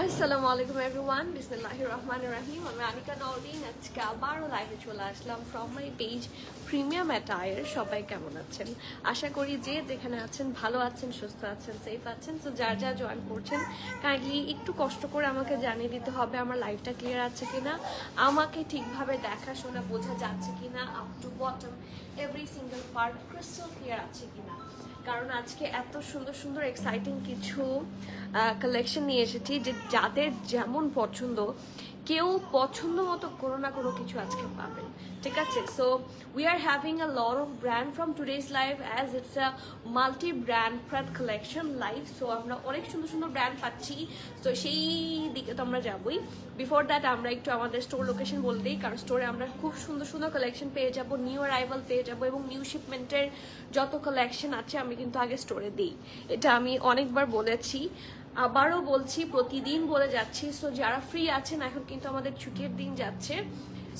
আসসালামু আলাইকুম এভরিওয়ান, বিসমিল্লাহির রহমানির রহিম। আমি আনিকা নওরিন। আজকে আবারও লাইভে চলে আসলাম from my page premium attire. সবাই কেমন আছেন? আশা করি যে যেখানে আছেন ভালো আছেন, সুস্থ আছেন, সেফ আছেন। তো যার যা জয়েন করছেন কাইন্ডলি একটু কষ্ট করে আমাকে জানিয়ে দিতে হবে আমার লাইভটা ক্লিয়ার আছে কিনা, আমাকে ঠিকভাবে দেখাশোনা বোঝা যাচ্ছে কিনা, up to bottom every single part crystal clear আছে কিনা। কারণ আজকে এত সুন্দর সুন্দর এক্সাইটিং কিছু কালেকশন নিয়ে এসেছি যে যাদের যেমন পছন্দ, কেউ পছন্দ মতো কোনো না কোনো কিছু আজকে পাবেন, ঠিক আছে? So we are having a lot of brand from today's live as it's a multi brand pret collection live. So আমরা অনেক সুন্দর সুন্দর ব্র্যান্ড পাচ্ছি, তো সেই দিকে তো আমরা যাবই। বিফোর দ্যাট আমরা একটু আমাদের স্টোর লোকেশন বলে দিই, কারণ স্টোরে আমরা খুব সুন্দর সুন্দর কালেকশন পেয়ে যাব, নিউ অ্যারাইভাল পেয়ে যাব, এবং নিউ শিপমেন্টের যত কালেকশন আছে আমি কিন্তু আগে স্টোরে দিই। এটা আমি অনেকবার বলেছি, আবারও বলছি, প্রতিদিন বলে যাচ্ছি। সো যারা ফ্রি আছেন, এখন কিন্তু আমাদের ছুটির দিন যাচ্ছে,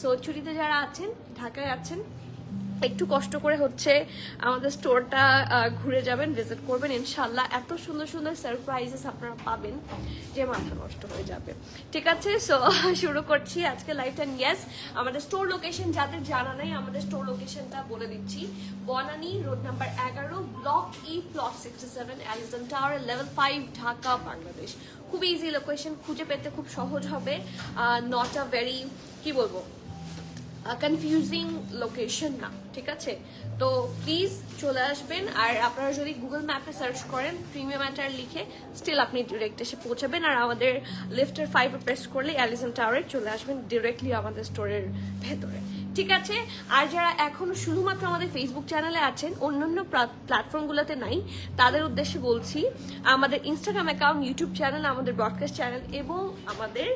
সো ছুটিতে যারা আছেন, ঢাকায় আছেন, একটু কষ্ট করে হচ্ছে আমাদের স্টোরটা ঘুরে যাবেন, ভিজিট করবেন। ইনশাল্লাহ এত সুন্দর সুন্দর সারপ্রাইজেস আপনারা পাবেন যে মাথা নষ্ট হয়ে যাবে, ঠিক আছে? সো শুরু করছি আজকে লাইভটা। ইয়েস, আমাদের স্টোর লোকেশন যাদের জানা নাই, আমাদের স্টোর লোকেশনটা বলে দিচ্ছি। Banani road number 11, block E, plot 67, Allison tower, level 5, Dhaka, Bangladesh. খুব ইজি লোকেশন, খুঁজে পেতে খুব সহজ হবে, নট আ ভেরি কি বলবো কনফিউজিং লোকেশন না, ঠিক আছে? তো প্লিজ চলে আসবেন। আর আপনারা যদি গুগল ম্যাপে সার্চ করেন প্রিমিয়াম অ্যাটায়ার লিখে, স্টিল আপনি ডিরেক্ট এসে পৌঁছাবেন। আর আমাদের লিফটের 5 প্রেস করলে অ্যালিসন টাওয়ারে চলে আসবেন ডিরেক্টলি আমাদের স্টোরের ভেতরে, ঠিক আছে? আর যারা এখনো শুধুমাত্র আমাদের ফেসবুক চ্যানেলে আছেন, অন্যান্য প্ল্যাটফর্মগুলোতে নাই, তাদের উদ্দেশ্যে বলছি আমাদের ইনস্টাগ্রাম অ্যাকাউন্ট, ইউটিউব চ্যানেল, আমাদের ব্রডকাস্ট চ্যানেল এবং আমাদের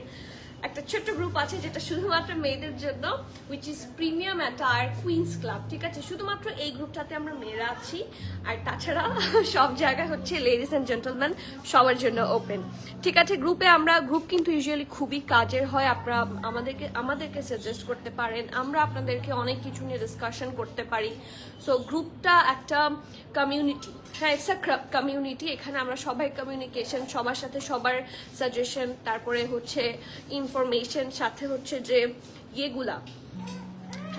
একটা ছোট্ট গ্রুপ আছে যেটা শুধুমাত্র মেয়েদের জন্য, which is premium attire Queens club, ঠিক আছে? শুধুমাত্র এই গ্রুপটাতে আমরা মেয়েরা আছি, আর তাছাড়া সব জায়গায় হচ্ছে লেডিস অ্যান্ড জেন্টলম্যান সবার জন্য ওপেন, ঠিক আছে? গ্রুপ কিন্তু ইউজুয়ালি খুবই কাজের হয়। আপনারা আমাদেরকে সাজেস্ট করতে পারেন, আমরা আপনাদেরকে অনেক কিছু নিয়ে ডিসকাশন করতে পারি। সো গ্রুপটা একটা কমিউনিটি, হ্যাঁ, ইটস আ কমিউনিটি। এখানে আমরা সবাই কমিউনিকেশন, সবার সাথে সবার সাজেশন, তারপরে হচ্ছে ইনফরমেশন, সাথে হচ্ছে যে ইয়েগুলা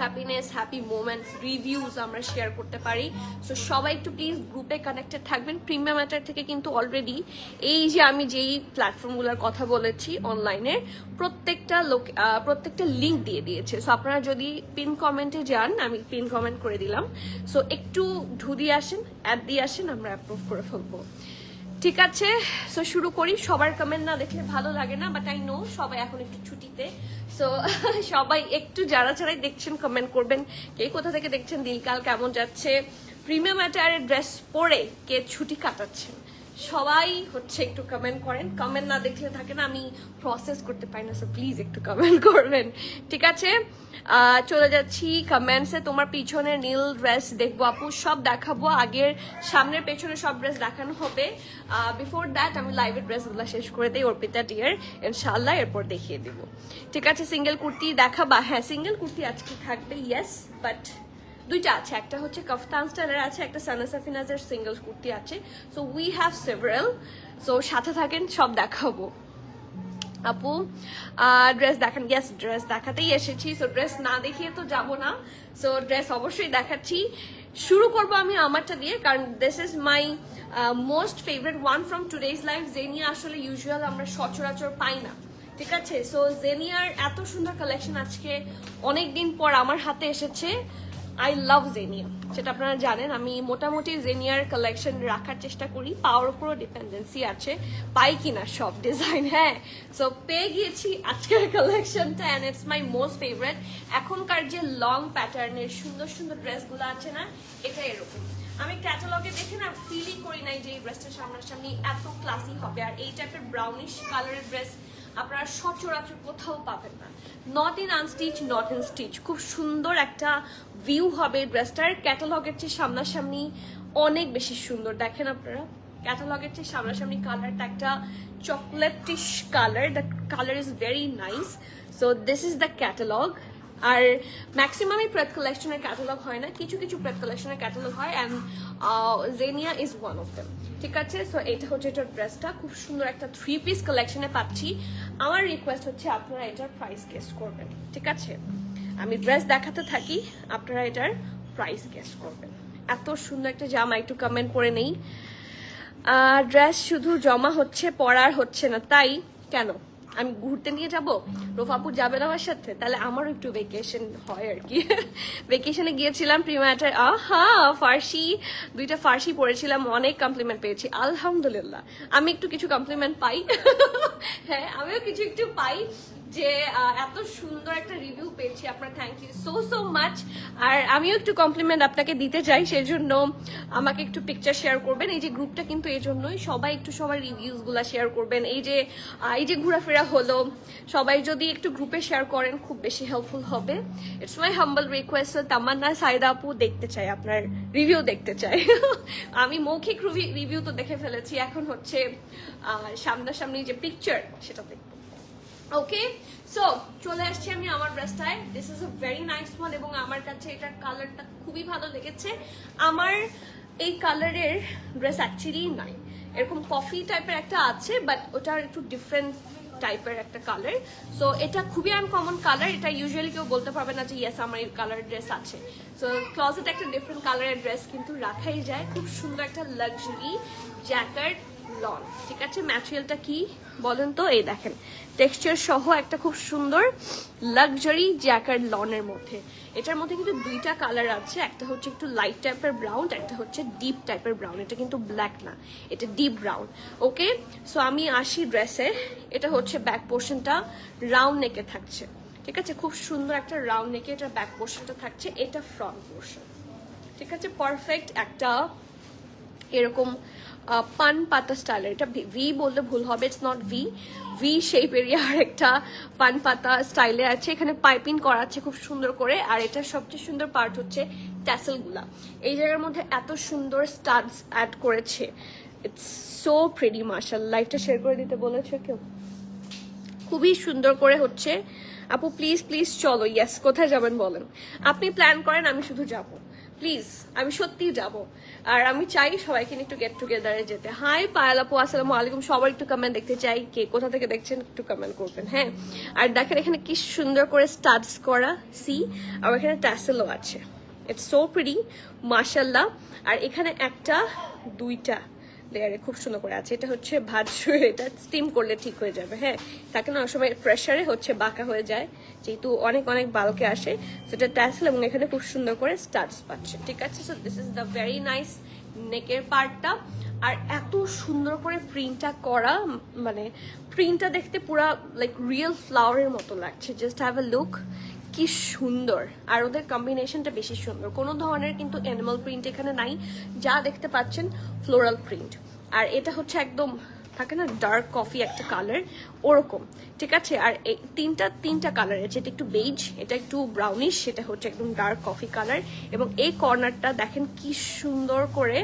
হ্যাপিনেস, হ্যাপি মোমেন্টস, রিভিউজ আমরা শেয়ার করতে পারি। সো সবাই একটু প্লিজ গ্রুপে কানেক্টেড থাকবেন। প্রিমিয়াম অ্যাটায়ার থেকে কিন্তু অলরেডি এই যে আমি যেই প্ল্যাটফর্মগুলোর কথা বলেছি অনলাইনে, প্রত্যেকটা লিঙ্ক দিয়ে দিয়েছে। সো আপনারা যদি পিন কমেন্টে যান, আমি পিন কমেন্ট করে দিলাম, সো একটু দিয়ে আসেন, অ্যাড দিয়ে আসেন, আমরা অ্যাপ্রুভ করে ফেলবো, ঠিক আছে? সো শুরু করি। সবার কমেন্ট না দেখলে ভালো লাগে না, বাট আই নো সবাই এখন একটু ছুটিতে। সো সবাই একটু যারাই দেখছেন কমেন্ট করবেন, কে কোথা থেকে দেখছেন, দিনকাল কেমন যাচ্ছে, প্রিমিয়াম অ্যাটায়ারের ড্রেস পরে কে ছুটি কাটাচ্ছেন, সবাই হচ্ছে একটু কমেন্ট করেন। কমেন্ট না দেখলে থাকে না, আমি প্রসেস করতে পারি না। সো প্লিজ একটু কমেন্ট করবেন, ঠিক আছে? চলে যাচ্ছি কমেন্টসে। তোমার পিছনের নীল ড্রেস দেখবো আপু, সব দেখাবো। আগের সামনের পেছনে সব ড্রেস দেখানো হবে। বিফোর দ্যাট আমি লাইভের ড্রেসগুলো শেষ করে দিই, অর্পিতা ডিয়ার, ইনশাল্লাহ এরপর দেখিয়ে দিব, ঠিক আছে? সিঙ্গেল কুর্তি দেখাবা? হ্যাঁ, সিঙ্গেল কুর্তি আজকে থাকবে, ইয়েস, বাট দুইটা আছে, একটা হচ্ছে কাফতান স্টাইলের আছে, একটা সানা সাফিনাজের সিঙ্গেল কুর্তি আছে। So we have several, so সাথে থাকেন, সব দেখাবো। আপু ড্রেস দেখান? ইয়েস, ড্রেস দেখাতেই এসেছি। সো ড্রেস না দেখিয়ে তো যাবো না, সো ড্রেস অবশ্যই দেখাচ্ছি। শুরু করবো আমি আমারটা দিয়ে, কারণ this is my most favourite one from today's life. জেনিয়া আসলে ইউজুয়াল আমরা সচরাচর পাই না, ঠিক আছে? সো জেনিয়ার এত সুন্দর কালেকশন আজকে অনেকদিন পর আমার হাতে এসেছে। আই লাভ জেনিয়া, সেটা আপনারা জানেন। আমি মোটামুটি জেনিয়ার কালেকশন রাখার চেষ্টা করি, পাওয়ার উপরও ডিপেন্ডেন্সি আছে, পাই কিনা সব ডিজাইন। হ্যাঁ, সো পেয়ে গিয়েছি আজকের কালেকশনটা, and it's my most favourite. এখনকার যে লং প্যাটার্নের সুন্দর সুন্দর ড্রেসগুলো আছে না, এটা এরকম। আমি ক্যাটালগে দেখে না ফিলই করি নাই যে এই ড্রেসটা সামনাসামনি এত ক্লাসি হবে। আর এই টাইপের ব্রাউনিশ কালারের ড্রেস আপনারা সচরাচর কোথাও পাবেন না, not in unstitch, not in stitch. খুব সুন্দর একটা ভিউ হবে ড্রেসটার। ক্যাটালগের চেয়ে সামনাসামনি অনেক বেশি সুন্দর। দেখেন আপনারা, ক্যাটালগের চেয়ে সামনাসামনি কালারটা একটা chocolatish colour, the colour is very nice. So this is the catalogue, আর ম্যাক্সিমামই প্রেত কালেকশনের ক্যাটালগ হয় না, কিছু কিছু প্রেত কালেকশনের ক্যাটালগ হয়, অ্যান্ড জেনিয়া ইজ ওয়ান অফ দেম। ঠিক আছে, সো এটা হচ্ছে এটার ড্রেসটা, খুব সুন্দর একটা 3 পিস কালেকশনে পাচ্ছি। আমার রিকোয়েস্ট হচ্ছে আপনারা এটার প্রাইস গেস করবেন। ঠিক আছে, আমি ড্রেস দেখাতে থাকি, আপনারা এটার প্রাইস গেস করবেন। এত সুন্দর একটা জামা, একটু কমেন্ট করে নেই। ড্রেস শুধু জমা হচ্ছে, পরার হচ্ছে না, তাই কেন? আমি ঘুরতে নিয়ে যাব, রোফাপুর যাবেন আমার সাথে, তাহলে আমারও একটু ভেকেশন হয় আর কি। ভেকেশনে গিয়েছিলাম প্রিমাটার, ফার্সি, 2টা ফার্সি পড়েছিলাম, অনেক কমপ্লিমেন্ট পেয়েছি আলহামদুলিল্লাহ। আমি একটু কিছু কমপ্লিমেন্ট পাই। হ্যাঁ, আমিও কিছু একটু পাই যে এত সুন্দর একটা রিভিউ পেয়েছি, আপনার thank you so so much. আর আমিও একটু কমপ্লিমেন্ট আপনাকে দিতে চাই, সেই জন্য আমাকে একটু পিকচার শেয়ার করবেন। এই যে গ্রুপটা কিন্তু এই জন্যই, সবাই একটু সবার রিভিউস গুলা শেয়ার করবেন। এই যে ঘোরাফেরা হলো, সবাই যদি একটু গ্রুপে শেয়ার করেন খুব বেশি হেল্পফুল হবে। It's my humble request. Tamanna Saida আপু দেখতে চাই, আপনার রিভিউ দেখতে চাই। আমি মৌখিক রিভিউ তো দেখে ফেলেছি, এখন হচ্ছে সামনাসামনি যে পিকচার সেটা দেখবো। ওকে, সো চলে আসছি আমি আমার ড্রেসটায়। This is a very nice one, এবং আমার কাছে এটার কালারটা খুবই ভালো লেগেছে। আমার এই কালারের ড্রেস অ্যাকচুয়ালি নাই, এরকম কফি টাইপের একটা আছে, বাট ওটার একটু ডিফারেন্ট টাইপের একটা কালার। সো এটা খুবই আনকমন কালার, এটা ইউজুয়ালি কেউ বলতে পারবে না যে ইয়েস আমার এই কালার ড্রেস আছে। সো ক্লজেট একটা ডিফারেন্ট কালারের ড্রেস কিন্তু রাখাই যায়। খুব সুন্দর একটা লাক্সারি জ্যাকেট লন। ঠিক আছে, ম্যাটেরিয়ালটা কি বলেন তো? এই দেখেন, টেক্সচার সহ একটা খুব সুন্দর লাক্সারি জ্যাকেট লনের মধ্যে। এটার মধ্যে কিন্তু 2টা কালার আছে, একটা হচ্ছে একটু লাইট টাইপের ব্রাউন, একটা হচ্ছে ডিপ টাইপের ব্রাউন। এটা কিন্তু ব্ল্যাক না, এটা ডিপ ব্রাউন। ওকে, সো আমি আসি ড্রেসে। এটা হচ্ছে ব্যাক পোর্শনটা রাউন্ড নেকে থাকছে। ঠিক আছে, খুব সুন্দর একটা রাউন্ড নেকে এটা ব্যাক পোর্শনটা থাকছে, এটা ফ্রন্ট পোর্শন। ঠিক আছে, পারফেক্ট একটা এরকম পান পাতা স্টাইলের। এটা ভি বললে ভুল হবে, ইটস নট ভি শেপের আর একটা পান পাতা স্টাইলে আছে। এখানে পাইপিং করা আছে খুব সুন্দর করে, আর এটার সবচেয়ে সুন্দর পার্ট হচ্ছে ট্যাসেলগুলা। এই জায়গার মধ্যে এত সুন্দর স্টাডস অ্যাড করেছে, ইটস সো প্রিটি। মাশাআল্লাহ, লাইভটা শেয়ার করে দিতে বলেছে কেউ, খুবই সুন্দর করে হচ্ছে। আপু প্লিজ প্লিজ চলো। ইয়েস, কোথায় যাবেন বলেন? আপনি প্ল্যান করেন, আমি শুধু যাব, প্লিজ, আমি সত্যিই যাব। আর আমি চাই সবাইকে একটু গেট টুগেদারে যেতে। হাই পায়েল আপু, আসসালামু আলাইকুম। সবার একটু কমেন্ট দেখতে চাই, কে কোথা থেকে দেখছেন একটু কমেন্ট করবেন। হ্যাঁ, আর দেখেন এখানে কি সুন্দর করে স্টাডস করা, সি, আর এখানে ট্যাসেলও আছে। ইটস সো প্রিটি মাশাআল্লাহ। আর এখানে একটা 2টা লেয়ারে খুব সুন্দর করে আছে। এটা হচ্ছে এটা স্টিম করলে ঠিক হয়ে যাবে। হ্যাঁ, তাকে না সময় প্রেসারে হচ্ছে বাঁকা হয়ে যায়, যেহেতু অনেক অনেক বালকে আসে, সেটা ট্যাসেল, এবং এখানে খুব সুন্দর করে স্টার্স পাচ্ছে। ঠিক আছে, so this is the very nice নেকের পার্টটা। আর এত সুন্দর করে প্রিন্টটা করা, মানে প্রিন্টটা দেখতে পুরা লাইক রিয়েল ফ্লাওয়ারের মতো লাগছে। জাস্ট হ্যাভ এ লুক, কি সুন্দর। আর ওদের কম্বিনেশনটা বেশি সুন্দর, কোনো ধরনের কিন্তু অ্যানিমাল প্রিন্ট এখানে নাই, যা দেখতে পাচ্ছেন ফ্লোরাল প্রিন্ট। আর এটা হচ্ছে একদম থাকে না ডার্ক কফি একটা কালার, ওরকম। ঠিক আছে, আর এই তিনটা কালার আছে, এটা একটু বেজ, এটা একটু ব্রাউনিশ, সেটা হচ্ছে একদম ডার্ক কফি কালার। এবং এই কর্নারটা দেখেন কি সুন্দর করে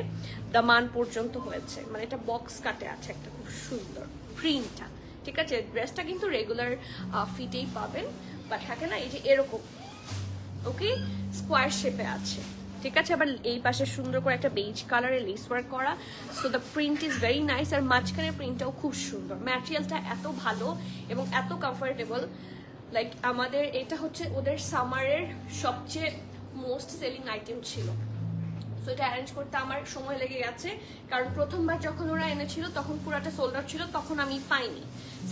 দামান পর্যন্ত হয়েছে, মানে এটা বক্স কাটে আছে একটা খুব সুন্দর প্রিন্টটা। ঠিক আছে, ড্রেসটা কিন্তু রেগুলার ফিটেই পাবেন, বা থাকে না এই যে এরকম, ওকে, স্কোয়ার শেপে আছে। ঠিক আছে, আবার এই পাশে সুন্দর করে একটা বেজ কালারের লেস ওয়ার্ক করা। So the print is very nice. আর মাঝখানের প্রিন্টটাও খুব সুন্দর, ম্যাটেরিয়ালটা এত ভালো এবং এত কমফোর্টেবল। লাইক আমাদের এটা হচ্ছে ওদের সামারের সবচেয়ে মোস্ট সেলিং আইটেম ছিল। সো এটা অ্যারেঞ্জ করতে আমার সময় লেগে গেছে, কারণ প্রথমবার যখন ওরা এনেছিল তখন পুরাটা সোল্ড আউট ছিল, তখন আমি পাইনি।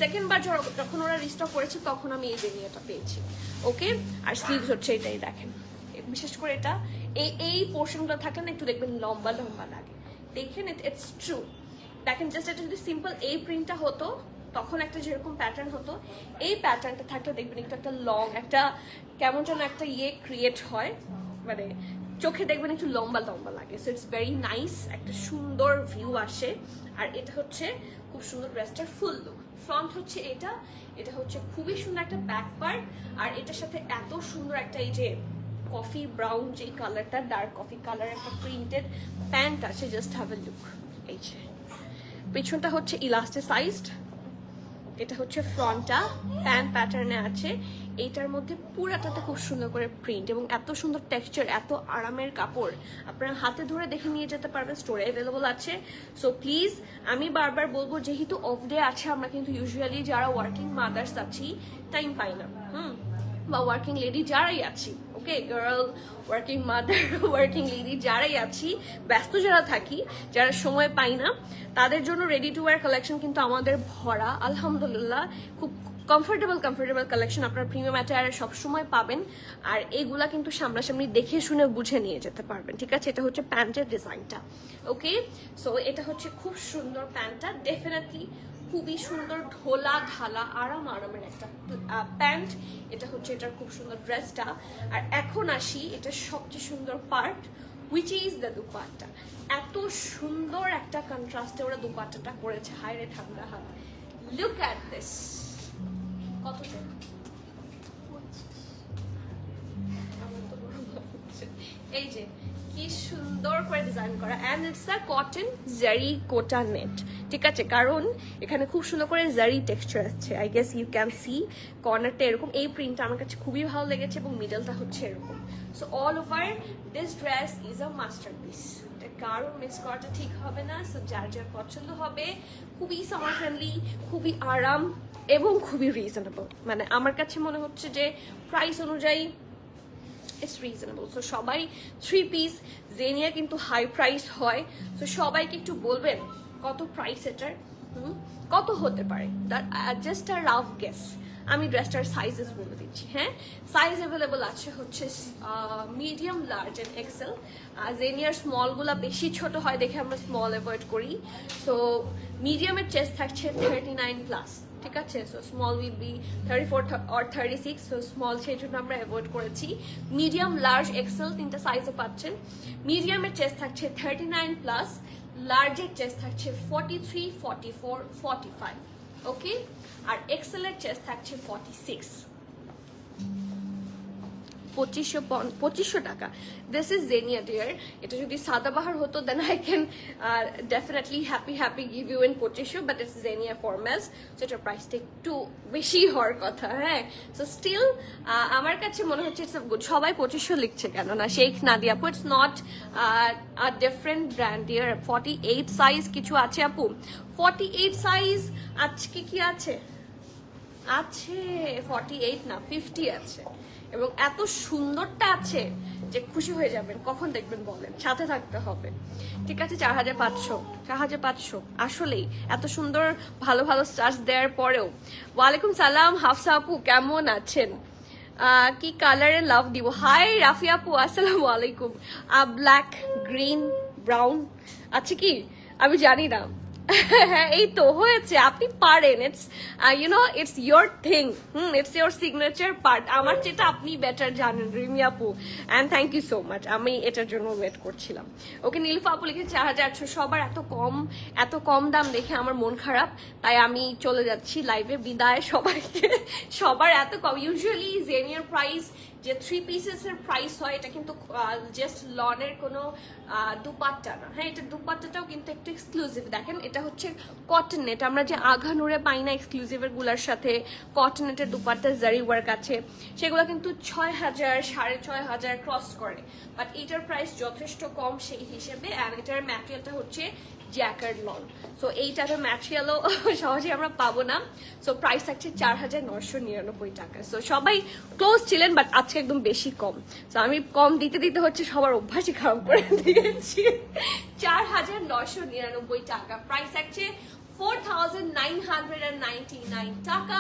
সেকেন্ডবার যখন ওরা রিস্টক করেছে তখন আমি এই জেনিয়াটা পেয়েছি। ওকে, আর স্লিভস হচ্ছে এটাই দেখেন, বিশেষ করে এটা এই পোর্শনগুলো থাকলে না একটু দেখবেন লম্বা লম্বা লাগে। দেখেন, ইটস ট্রু। দেখেন জাস্ট এটা যদি সিম্পল এই প্রিন্টটা হতো তখন একটা যেরকম প্যাটার্ন হতো, এই প্যাটার্নটা থাকলে দেখবেন একটু একটা লং, একটা কেমন যেন একটা ক্রিয়েট হয়, মানে চোখে দেখবেন একটু লম্বা লম্বা লাগে। সো ইটস ভেরি নাইস, একটা সুন্দর ভিউ আসে। আর এটা হচ্ছে খুব সুন্দর ড্রেসটার ফুল লুক। ফ্রন্ট হচ্ছে এটা হচ্ছে খুবই সুন্দর একটা ব্যাক পার্ট। আর এটার সাথে এত সুন্দর একটা এই যে কফি ব্রাউন যে কালারটা, ডার্ক কফি কালার একটা প্রিন্টেড প্যান্ট আছে। Just have a look. এই যে পিছনটা হচ্ছে ইলাস্টিসাইজড, এটা হচ্ছে ফ্রন্টটা প্যান্ট প্যাটার্নে আছে, এইটার মধ্যে পুরাটাতে খুব সুন্দর করে প্রিন্ট এবং এত সুন্দর টেক্সচার, এত আরামের কাপড়, আপনারা হাতে ধরে দেখে নিয়ে যেতে পারবেন, স্টোরে অ্যাভেলেবল আছে। সো প্লিজ আমি বারবার বলবো, যেহেতু অফ ডে আছে, আমরা কিন্তু ইউজুয়ালি যারা ওয়ার্কিং মাদার্স আছি টাইম পাই না, বা ওয়ার্কিং লেডি যারাই আছি, okay girl, working mother, working lady যারাই আছি, ব্যস্ত যারা থাকি, যারা সময় পাই না, তাদের জন্য রেডি টু ওয়্যার কালেকশন কিন্তু আমাদের ভরা, আলহামদুলিল্লাহ। খুব কমফোর্টেবল কালেকশন আপনার প্রিমিয়াম অ্যাটায়ারে সবসময় পাবেন। আর এগুলা কিন্তু সামনাসামনি দেখে শুনে বুঝে নিয়ে যেতে পারবেন, ঠিক আছে? এটা হচ্ছে প্যান্টের ডিজাইনটা, ওকে। সো এটা হচ্ছে খুব সুন্দর প্যান্টটা, ডেফিনেটলি খুবই সুন্দর ঢোলা ঢালা আরামের একটা প্যান্ট। এটা হচ্ছে এটার খুব সুন্দর ড্রেসটা। আর এখন আসি এটার সবচেয়ে সুন্দর part, which is the dupatta. এত সুন্দর একটা কন্ট্রাস্টে ওরা দুপাট্টাটা করেছে, হায় রে ঠান্ডা হাত। লুক অ্যাট দিস, কত এই যে কি সুন্দর করে ডিজাইন করা, এন্ড ইটস আ কটন জারি কোটা নেট, ঠিক আছে? কারণ এখানে খুব সুন্দর করে জারি টেক্সচার আছে, I guess you can see কর্নারটা এরকম। এই প্রিন্টটা আমার কাছে খুবই ভালো লেগেছে এবং মিডলটা হচ্ছে এরকম। So all over this dress is a masterpiece, কারণ মিস করাটা ঠিক হবে না। সো যার যার পছন্দ হবে, খুবই সামার ফ্রেন্ডলি, খুবই আরাম এবং খুবই রিজনেবল। মানে আমার কাছে মনে হচ্ছে যে প্রাইস অনুযায়ী ইটস রিজনেবল। সো সবাই 3 পিস জেনিয়া কিন্তু হাই প্রাইস হয়। সো সবাইকে একটু বলবেন কত প্রাইস এটার, কত হতে পারে, জাস্ট আ রাফ গেস। আমি ড্রেসটার সাইজেস বলে দিচ্ছি, হ্যাঁ? সাইজ অ্যাভেলেবল আছে হচ্ছে মিডিয়াম, লার্জ অ্যান্ড এক্সেল। জেনিয়ার স্মলগুলো বেশি ছোট হয় দেখে আমরা স্মল অ্যাভয়েড করি। সো মিডিয়ামের চেস্ট থাকছে 39+, ঠিক আছে? So small will be 34 or 36, so small সেই জন্য আমরা অ্যাভয়েড করেছি। মিডিয়াম, লার্জ, এক্সেল তিনটা সাইজে পাচ্ছেন। মিডিয়ামের চেস্ট থাকছে 39+, লার্জের চেস্ট থাকছে 43, 44, 45, ওকে? আর এক্সেলের চেস্ট থাকছে 46, 2500 টাকা। দিস ইজ জেনিয়া ডিয়ার। এটা যদি সাদাবাহার হতো then I can definitely happy give you in 2500, but it's জেনিয়া ফরম্যালস, সো এটার প্রাইসটা একটু বেশি হওয়ার কথা, হ্যাঁ? সো স্টিল আমার কাছে মনে হচ্ছে ইটস গুড। সবাই 2500 লিখছে কেন না? শেখ নাদিয়া আপু, it's not a different brand dear. 48 size কিছু আছে আপু, 48 সাইজ আজকে কি আছে? 48 না 50 আছে, এবং এত সুন্দরটা আছে যে খুশি হয়ে যাবেন। কখন দেখবেন বলেন, সাথে থাকতে হবে, ঠিক আছে? 4500 আসলেই এত সুন্দর ভালো স্টার্স দেওয়ার পরেও। ওয়ালাইকুম সালাম হাফসা আপু, কেমন আছেন? কি কালারে লাভ দিব? হাই রাফি আপু, আসসালামু আলাইকুম। ব্ল্যাক, গ্রিন, ব্রাউন আছে কি আমি জানি না। হ্যাঁ এই তো হয়েছে, আপনি পারেন। It's it's your thing, it's your signature part. আমার যেটা আপনি বেটার জানেন রিমি আপু, and thank you so much. আমি এটার জন্য ওয়েট করছিলাম। ওকে, নীলফা আপু লিখে 4800। সবার এত কম দাম দেখে আমার মন খারাপ, তাই আমি চলে যাচ্ছি লাইভে। বিদায় সবাইকে। সবার এত কম। ইউজুয়ালি জেনিয়ার প্রাইস যে 3 পিসেসের প্রাইস হয়, এটা কিন্তু জাস্ট লনের কোনো দুপাট্টা না, হ্যাঁ? এটা দুপাট্টাটাও কিন্তু একটু এক্সক্লুসিভ। দেখেন এটা হচ্ছে কটন নেট, আমরা যে আঘানুরে পাই না এক্সক্লুসিভের গুলার সাথে কটন নেটের দুপাট্টা জারি ওয়ার্ক আছে, সেগুলো কিন্তু 6000, 6500 ক্রস করে। বাট এটার প্রাইস যথেষ্ট কম সেই হিসেবে। অ্যান্ড এটার ম্যাটেরিয়ালটা হচ্ছে জ্যাকার্ড লন। সো এই টাইপের ম্যাটেরিয়ালও সহজে আমরা পাবো না। সো প্রাইস থাকছে 4999 টাকা। সো সবাই ক্লোজ ছিলেন, বাট আজকে একদম বেশি কম। সো আমি কম দিতে হচ্ছে সবার অভ্যাসই খারাপ করে দিয়েছি। 4999 টাকা প্রাইস থাকছে, 4999 টাকা।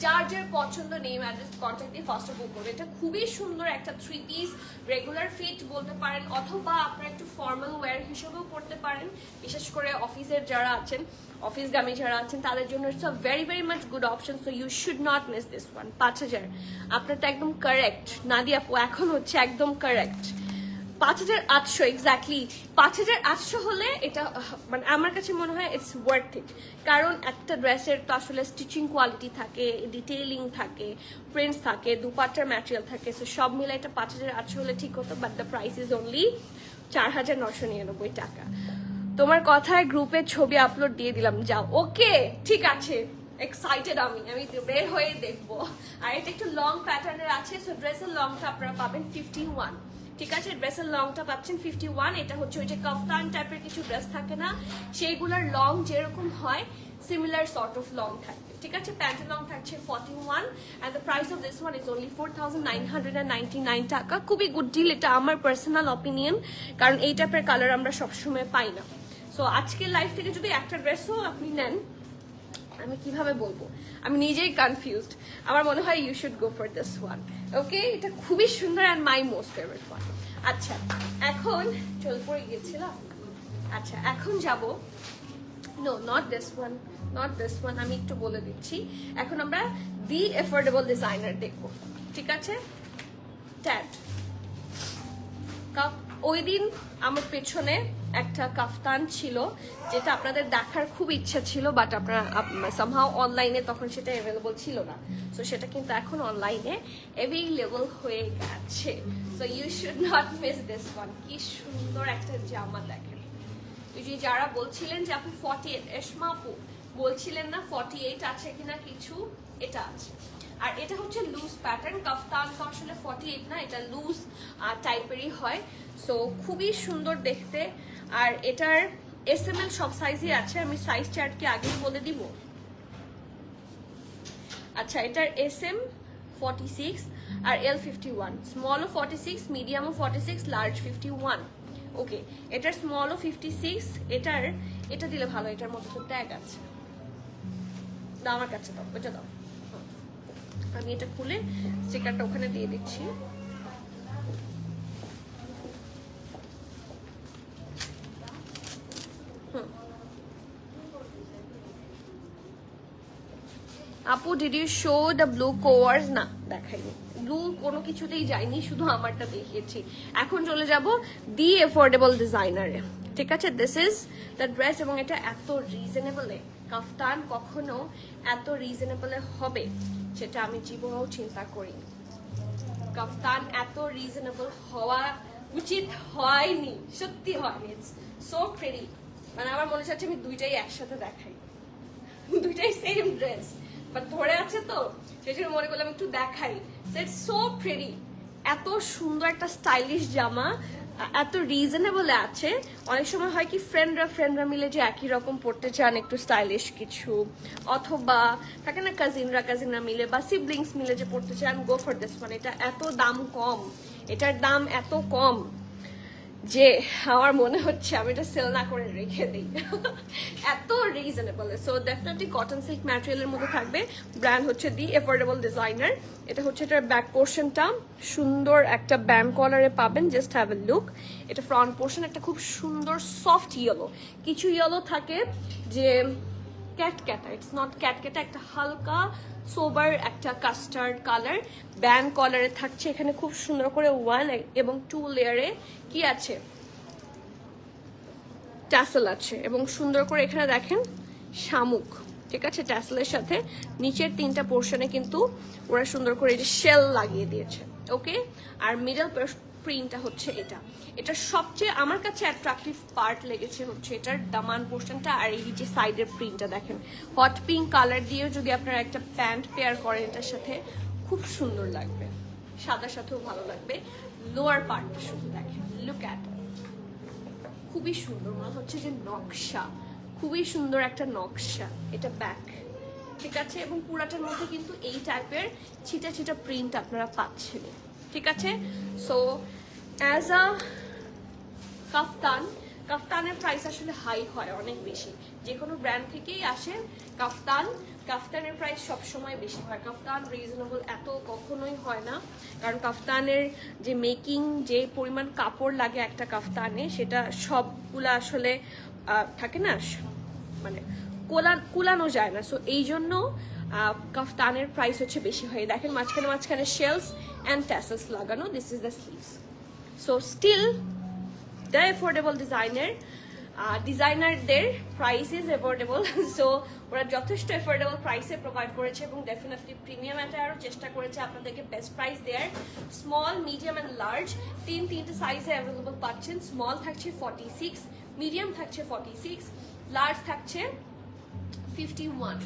যার যার পছন্দ, নেম, অ্যাড্রেস, কন্ট্যাক্ট দিয়ে ফার্স্ট বুক করবে। এটা খুবই সুন্দর একটা 3 পিস রেগুলার ফিট বলতে পারেন, অথবা আপনারা একটু ফর্মাল ওয়্যার হিসেবেও পড়তে পারেন। বিশেষ করে অফিসের যারা আছেন, অফিসগামী যারা আছেন, তাদের জন্য it's a very much good option. So you should not miss this one. 5000 আপনারটা একদম কারেক্ট নাদিয়া আপু, এখন হচ্ছে একদম কারেক্ট। 5800 এক্স্যাক্টলি। 5800 হলে এটা মানে আমার কাছে মনে হয় ইটস ওয়ার্থ ইট। কারণ একটা ড্রেসের তো আসলে স্টিচিং কোয়ালিটি থাকে, ডিটেইলিং থাকে, প্রিন্টস থাকে, দুপাট্টার ম্যাটেরিয়াল থাকে। সো সব মিলে এটা 5800 হলে ঠিক হতো, but the price is only 4999 টাকা। তোমার কথায় গ্রুপে ছবি আপলোড দিয়ে দিলাম, যাও। ওকে ঠিক আছে, এক্সাইটেড আমি বের হয়ে দেখবো। আর এটা একটু লং প্যাটার্নের আছে, সো ড্রেসের লংটা আপনারা পাবেন 51। ঠিক আছে, ড্রেসের লংটা পাচ্ছেন 51। এটা হচ্ছে ওই যে কাফতান টাইপের কিছু ড্রেস থাকে না, সেইগুলোর লং যেরকম হয় সিমিলার সর্ট অফ লং থাকবে। ঠিক আছে, প্যান্টের লং থাকছে 41 and the price of this one is only 4,999 টাকা। খুবই গুড ডিল, এটা আমার পার্সোনাল অপিনিয়ন, কারণ এই টাইপের কালার আমরা সবসময় পাই না। সো আজকের লাইফ থেকে যদি একটা ড্রেসও আপনি নেন, আমি কিভাবে বলবো, আমি নিজেই কনফিউজড। আমার মনে হয় you should go for this one. Okay, এটা খুবই সুন্দর and my most favourite one. আচ্ছা, এখন চল পড়ে গিয়েছিলাম। আচ্ছা, এখন যাব, no not this one, not this one, আমি একটু বলে দিচ্ছি। এখন আমরা দি এফোর্ডেবল ডিজাইনার দেখবো। ঠিক আছে, ট্যাট ওই দিন আমার পেছনে একটা কাফতান ছিল, যেটা আপনাদের দেখার খুব ইচ্ছা ছিল, বাট আপনারা সামহাও অনলাইনে তখন সেটা অ্যাভেলেবল ছিল না। সো সেটা কিন্তু এখন অনলাইনে অ্যাভেলেবল হয়ে গেছে। So you should not miss this one. কি সুন্দর একটা জামা দেখেন। ওই যে যারা বলছিলেন যে আপনি 48, এসমা আপু বলছিলেন না 48 আছে কিনা কিছু, এটা আছে। আর এটা হচ্ছে লুজ প্যাটার্ন, কাফতান তো আসলে 48 না, এটা লুজ টাইপেরই হয়। সো খুবই সুন্দর দেখতে। আর এটার এসএমএল সব সাইজই আছে, আমি সাইজ চার্ট কি আগেই বলে দিব। আচ্ছা, এটার এসএম 46 আর এল 51, স্মলও 46, মিডিয়ামও 46, লার্জ 51। ওকে, এটার স্মলও 56, এটা দিলে ভালো, এটার মধ্যে তো ট্যাগ আছে। দাও আমার কাছে, দাও ওটা দাও, আমি এটা খুলে স্টিকারটা ওখানে দিয়ে দিচ্ছি। আপু did you show the blue coords? না, দেখাইনি, ব্লু কোনো কিছুতেই যায়নি, শুধু আমারটা দেখিয়েছি। এখন চলে যাব দি এফোর্ডেবল ডিজাইনারে। ঠিক আছে, দিস ইজ দ্য ড্রেস, এবং এটা এত রিজনেবলে, কাফতান কখনো এত রিজনেবলে হবে সেটা আমি জীবনেও চিন্তা করিনি। কাফতান এত রিজনেবল হওয়া উচিত হয়নি, সত্যি হয়নি। ইটস সো প্রিটি, মানে আমার মনে হচ্ছে আমি দুইটাই একসাথে দেখাই, দুইটাই সেম ড্রেস, বাট ধরে আছে তো সেই জন্য মনে করলাম একটু দেখাই। ইটস সো প্রিটি, এত সুন্দর একটা স্টাইলিশ জামা, এত রিজনেবল আছে। অনেক সময় হয় কি ফ্রেন্ডরা মিলে যে একই রকম পড়তে চান, একটু স্টাইলিশ কিছু, অথবা থাকে না কাজিনরা মিলে বা সিবলিংস মিলে যে পড়তে চান, গো ফর দিস ওয়ান। এটা এত দাম কম, এটার দাম এত কম যে আমার মনে হচ্ছে আমি এটা সেল না করে রেখে দিই, এত reasonable. So definitely cotton silk ম্যাটেরিয়ালের মধ্যে থাকবে। ব্র্যান্ড হচ্ছে দি এফোর্ডেবল ডিজাইনার। এটা হচ্ছে এটার ব্যাক পোর্শনটা সুন্দর একটা ব্যান্ড কলারে পাবেন, জাস্ট হ্যাভ এ লুক। এটা ফ্রন্ট পোর্শন একটা খুব সুন্দর সফট ইয়েলো, কিছু ইয়েলো থাকে যে ক্যাটক্যাটা, ইটস নট ক্যাটক্যাটা, একটা হালকা সোবার একটা কাস্টার্ড কালার ব্যান্ড কলারে থাকছে। এখানে খুব সুন্দর করে 1 এবং 2 লেয়ারে কি আছে, ট্যাসেল আছে, এবং সুন্দর করে এখানে দেখেন শামুক। ঠিক আছে, ট্যাসেলের সাথে নিচের 3টা পোর্শনে কিন্তু ওরা সুন্দর করে এই যে শেল লাগিয়ে দিয়েছে। ওকে, আর মিডল প্রিন্টটা হচ্ছে এটা সবচেয়ে আমার কাছে অ্যাট্রাকটিভ পার্ট লেগেছে হচ্ছে এটার দামান পোর্শনটা। আর এই যে সাইডের প্রিন্টটা দেখেন, হট পিঙ্ক কালার দিয়েও যদি আপনারা একটা প্যান্ট পেয়ার করেন এটার সাথে খুব সুন্দর লাগবে, সাদার সাথেও ভালো লাগবে। লোয়ার পার্টটা শুধু দেখেন, লুক অ্যাট, খুবই সুন্দর, মনে হচ্ছে যে নকশা, খুবই সুন্দর একটা নকশা। এটা ব্যাক, ঠিক আছে, এবং পুরাটার মধ্যে কিন্তু এই টাইপের ছিটা ছিটা প্রিন্ট আপনারা পাচ্ছেন। ঠিক আছে, সো অ্যাজ আ কাফতানের প্রাইস আসলে হাই হয় অনেক বেশি, যে কোনো ব্র্যান্ড থেকেই আসে কাফতানের প্রাইস সবসময় বেশি হয়। কাফতান রিজনেবল এত কখনোই হয় না, কারণ কাফতানের যে মেকিং, যে পরিমাণ কাপড় লাগে একটা কাফতানে, সেটা সবগুলা আসলে থাকে না, মানে কুলানো যায় না। সো এই জন্য কাফতানের প্রাইস হচ্ছে বেশি হয়। দেখেন মাঝখানে শেলস অ্যান্ড ট্যাসেলস লাগানো, this is the sleeves. So still the affordable ডিজাইনারদের প্রাইস ইজ এফোর্ডেবল। সো ওরা যথেষ্ট এফোর্ডেবল প্রাইসে প্রোভাইড করেছে, এবং ডেফিনেটলি প্রিমিয়াম অ্যাটায়ারও চেষ্টা করেছে আপনাদেরকে বেস্ট প্রাইস দেওয়ার। স্মল, মিডিয়াম অ্যান্ড লার্জ তিনটে সাইজে অ্যাভেলেবল পাচ্ছেন। স্মল থাকছে 46, মিডিয়াম থাকছে 46, লার্জ থাকছে 51।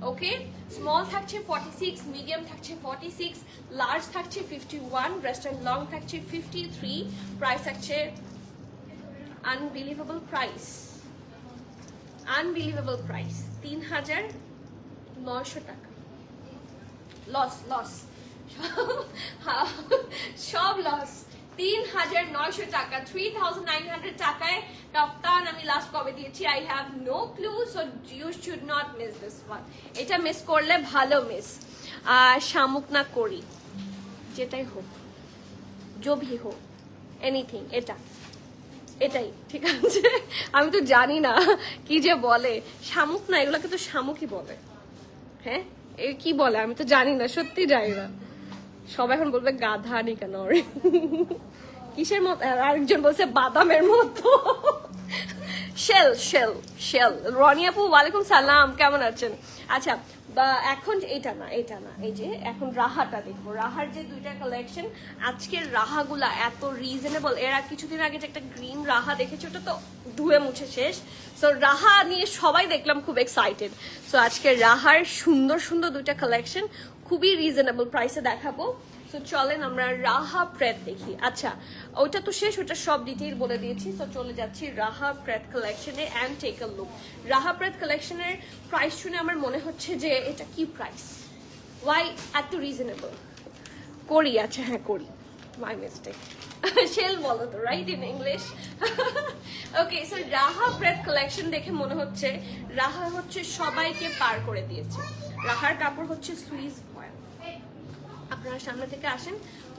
ওকে স্মল থাকছে 46, মিডিয়াম থাকছে 46, লার্জ থাকছে 51, ওয়েস্টার্ন লং থাকছে 53, প্রাইস থাকছে আনবিলিভেবল প্রাইস 3,900 টাকা। লস সব লস। 3,900 টাকা, 3,900 টাকায় কাপ্তান আমি লাস্ট কবে দিয়েছি I have no clue, so you should not miss this one. এটা মিস করলে ভালো মিস। শামুক না করি, যেটাই হোক, जो भी हो, এনিথিং, এটাই ঠিক আছে। আমি তো জানি না কি যে বলে, শামুক না, এগুলোকে তো শামুকই বলে। হ্যাঁ কি বলে আমি তো জানি না, সত্যি জানি না। সবাই এখন বলবে গাধা নিকানর, কিসের মতো, আরেকজন বলছে বাদামের মতো। Shell shell shell. রনি আপু ওয়ালাইকুম সালাম, কেমন আছেন? আচ্ছা এখন এটা না, এই যে এখন রাহাটা দেখবো। রাহার যে দুইটা কালেকশন, আজকের রাহাগুলা এত রিজনেবল। এরা কিছুদিন আগে যে একটা গ্রিন রাহা দেখেছি, ওটা তো ধুয়ে মুছে শেষ। সো রাহা নিয়ে সবাই দেখলাম খুব এক্সাইটেড। সো আজকে রাহার সুন্দর সুন্দর দুইটা কালেকশন খুবই রিজনেবল প্রাইসে দেখাবো। সো চলেন আমরা রাহা প্রেড দেখি। আচ্ছা ওইটা তো শেষ, ওটা সব ডিটেইল বলে দিয়েছি। সো চলে যাচ্ছি রাহা প্রেড কালেকশনে and take a look. Raha Pret কালেকশনের প্রাইস শুনে আমার মনে হচ্ছে যে এটা কি প্রাইস, ওয়াই এত রিজনেবল? করি, আচ্ছা হ্যাঁ করি, মাই মিস্টেক। শেল বলো তো, right, in English. Okay so Raha Pret collection দেখে মনে হচ্ছে রাহা হচ্ছে সবাইকে পার করে দিয়েছে। রাহার কাপড় হচ্ছে সুইস ভয়েল। আপনারা সামনে থেকে আসেন,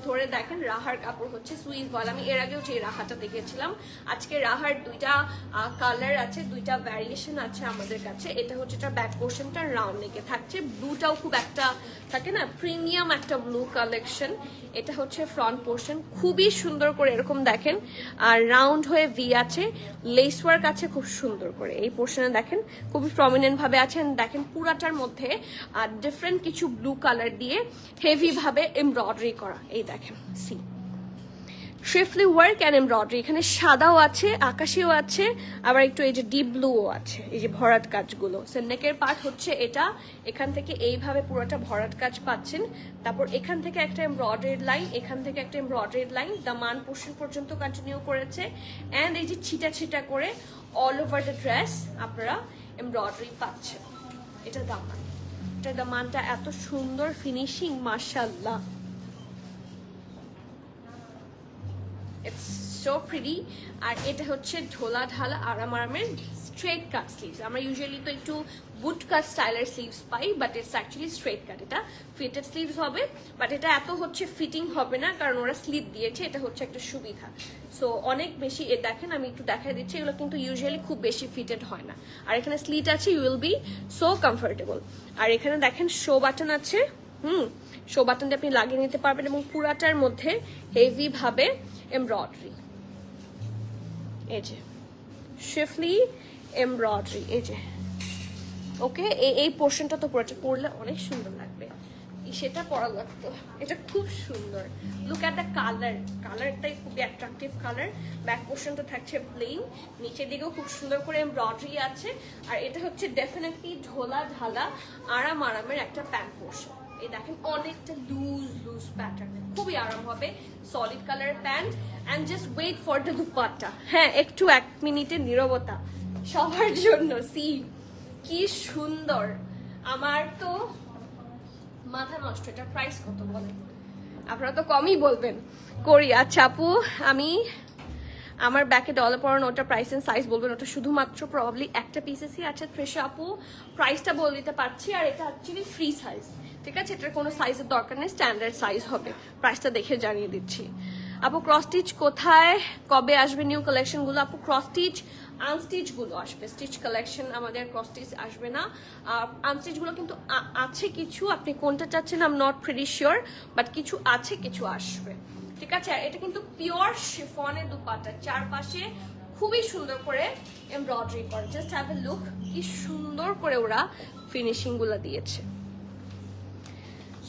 ধরে দেখেন রাহার কাপড় হচ্ছে সুইস ভয়েল। আমি এর আগেও যে রাহাটা দেখেছিলাম। আজকে রাহার দুইটা কালার আছে, দুইটা ভ্যারিয়েশন আছে আমাদের কাছে। এটা হচ্ছে এটা ব্যাক পোর্শনটা রাউন্ড নেকে থাকছে, ব্লুটাও খুব একটা থাকে না, প্রিমিয়াম একটা ব্লু কালেকশন। এটা হচ্ছে ফ্রন্ট পোর্শন, খুবই সুন্দর করে এরকম দেখেন, আর রাউন্ড হয়ে ভি আছে, লেস ওয়ার্ক আছে খুব সুন্দর করে। এই পোর্শনে দেখেন খুবই প্রমিনেন্ট ভাবে আছেন। দেখেন পুরাটার মধ্যে ডিফারেন্ট কিছু ব্লু কালার দিয়ে হেভি ভাবে এমব্রয়ডারি করা। এই দেখেন সি থ্রিফলি ওয়ার্ক অ্যান্ড এমব্রয়ডারি। এখানে সাদাও আছে, আকাশিও আছে, আবার একটু এই যে ডিপ ব্লুও আছে, এই যে ভরাট কাজগুলো। সো নেকের পার্ট হচ্ছে এটা, এখান থেকে এইভাবে পুরোটা ভরাট কাজ পাচ্ছেন। তারপর এখান থেকে একটা এমব্রয়ডারিড লাইন, এখান থেকে একটা এমব্রয়ডারিড লাইন দামান পোর্শন পর্যন্ত কন্টিনিউ করেছে। অ্যান্ড এই যে ছিটা ছিটা করে অল ওভার দ্য ড্রেস আপনারা এমব্রয়ডারি পাচ্ছেন। এটা দামান, এটা দামানটা এত সুন্দর ফিনিশিং, মাশাআল্লাহ, ইটস সো প্রিটি। আর এটা হচ্ছে ঢোলা ঢালা আরামের স্ট্রেট কাট স্লিভস। আমরা ইউজুয়ালি তো একটু বুট কাট স্টাইলের sleeves pi, but it's actually straight কাট। এটা ফিটেড স্লিভস হবে, বাট এটা এত হচ্ছে ফিটিং হবে না, কারণ ওরা স্লিভ দিয়েছে। এটা হচ্ছে একটা সুবিধা। সো অনেক বেশি, এ দেখেন আমি একটু দেখাই দিচ্ছি, এগুলো কিন্তু ইউজুয়ালি খুব বেশি ফিটেড হয় না। আর এখানে স্লিট আছে, you will be so comfortable. আর এখানে দেখেন শো বাটন আছে, শো বাটনটা আপনি লাগিয়ে নিতে পারবেন, এবং পুরাটার মধ্যে হেভি ভাবে এমব্রয়ডারি, এই যে শিফলি এমব্রয়ডারি, এই যে ওকে। এই পোর্শনটা তো পুরোটা পরলে অনেক সুন্দর লাগবে, সেটা পরা লাগতো। এটা খুব সুন্দর, লুক অ্যাট দ্য কালার, কালারটাই খুবই অ্যাট্রাকটিভ কালার। ব্যাক পোর্শনটা থাকছে প্লেন, নিচের দিকেও খুব সুন্দর করে এমব্রয়ডারি আছে। আর এটা হচ্ছে ডেফিনেটলি ঢোলা ঢালা আরামের একটা প্যান্ট পোর্শন। এই দেখেন অনেকটা লুজ প্যাটার্ন, খুবই আরাম হবে, solid colour pant. And just wait for the dupatta. হ্যাঁ একটু 1 মিনিটের নীরবতা সবার জন্য। সি কি সুন্দর, আমার তো মাথা নষ্ট। এটা প্রাইস কত বলেন? আপনারা তো কমই বলবেন। করি, আচ্ছা আপু আমি আমার ব্যাকে ডলার পড়ানো, ওটা প্রাইস এন্ড সাইজ বলবেন, ওটা শুধুমাত্র প্রবাবলি একটা পিসেসই আছে। ত্রিশা আপু প্রাইসটা বলে দিতে পারছি, আর এটা অ্যাকচুয়ালি ফ্রি সাইজ, ঠিক আছে? এটার কোনো সাইজের দরকার নেই, স্ট্যান্ডার্ড সাইজ হবে। প্রাইসটা দেখে জানিয়ে দিচ্ছি। আপু ক্রস স্টিচ কোথায়, কবে আসবে নিউ কালেকশনগুলো? আপু ক্রস স্টিচ আনস্টিচ গুলো আসবে, স্টিচ কালেকশন আমাদের ক্রস স্টিচ আসবে না। আনস্টিচ গুলো কিন্তু আছে কিছু, আপনি কোনটা চাচ্ছেন I am not pretty sure, but কিছু আছে, কিছু আসবে, ঠিক আছে? আর এটা কিন্তু পিওর শিফনের দুপাট্টা, চারপাশে খুবই সুন্দর করে এমব্রয়ডারি করে। জাস্ট হ্যাভ এ লুক, কি সুন্দর করে ওরা ফিনিশিং গুলো দিয়েছে।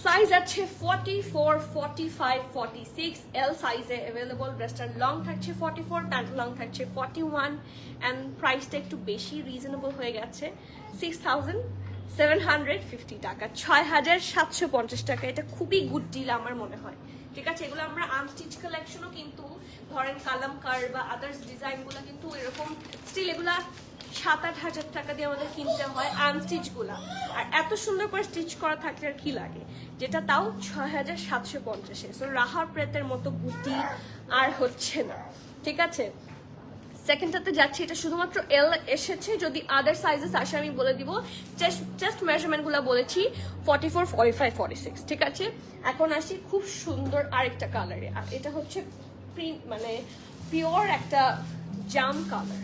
সাইজ আছে 44, 45, 46 এল সাইজে অ্যাভেলেবল। ওয়েস্টার্ন লং থাকছে 44, প্যান্ট লং থাকছে 41, অ্যান্ড প্রাইসটা একটু বেশি রিজনেবল হয়ে গেছে। 6,000 750 টাকা, 6750 টাকা। এটা খুবই গুড ডিল আমার মনে হয়, ঠিক আছে। এগুলো আমরা আনস্টিচ কালেকশনও কিন্তু ধরেন কালামকার বা আদার্স ডিজাইনগুলো কিন্তু এরকম স্টিল এগুলা 7-8 হাজার টাকা দিয়ে আমাদের কিনতে হয় আনস্টিচ গুলা, আর এত সুন্দর করে স্টিচ করা থাকলে আর কি লাগে, যেটা তাও 6750। সো রাহা প্রেতের মতো গুটি আর হচ্ছে না, ঠিক আছে। সেকেন্ডটাতে যাচ্ছি, এটা শুধুমাত্র এল এসেছে, যদি আদার সাইজেস আসে আমি বলে দিব। চেস্ট মেজারমেন্টগুলো বলেছি 44, 45, 46, ঠিক আছে। এখন আসি খুব সুন্দর আরেকটা কালারে, আর এটা হচ্ছে প্রিন্ট মানে পিওর একটা জাম কালার,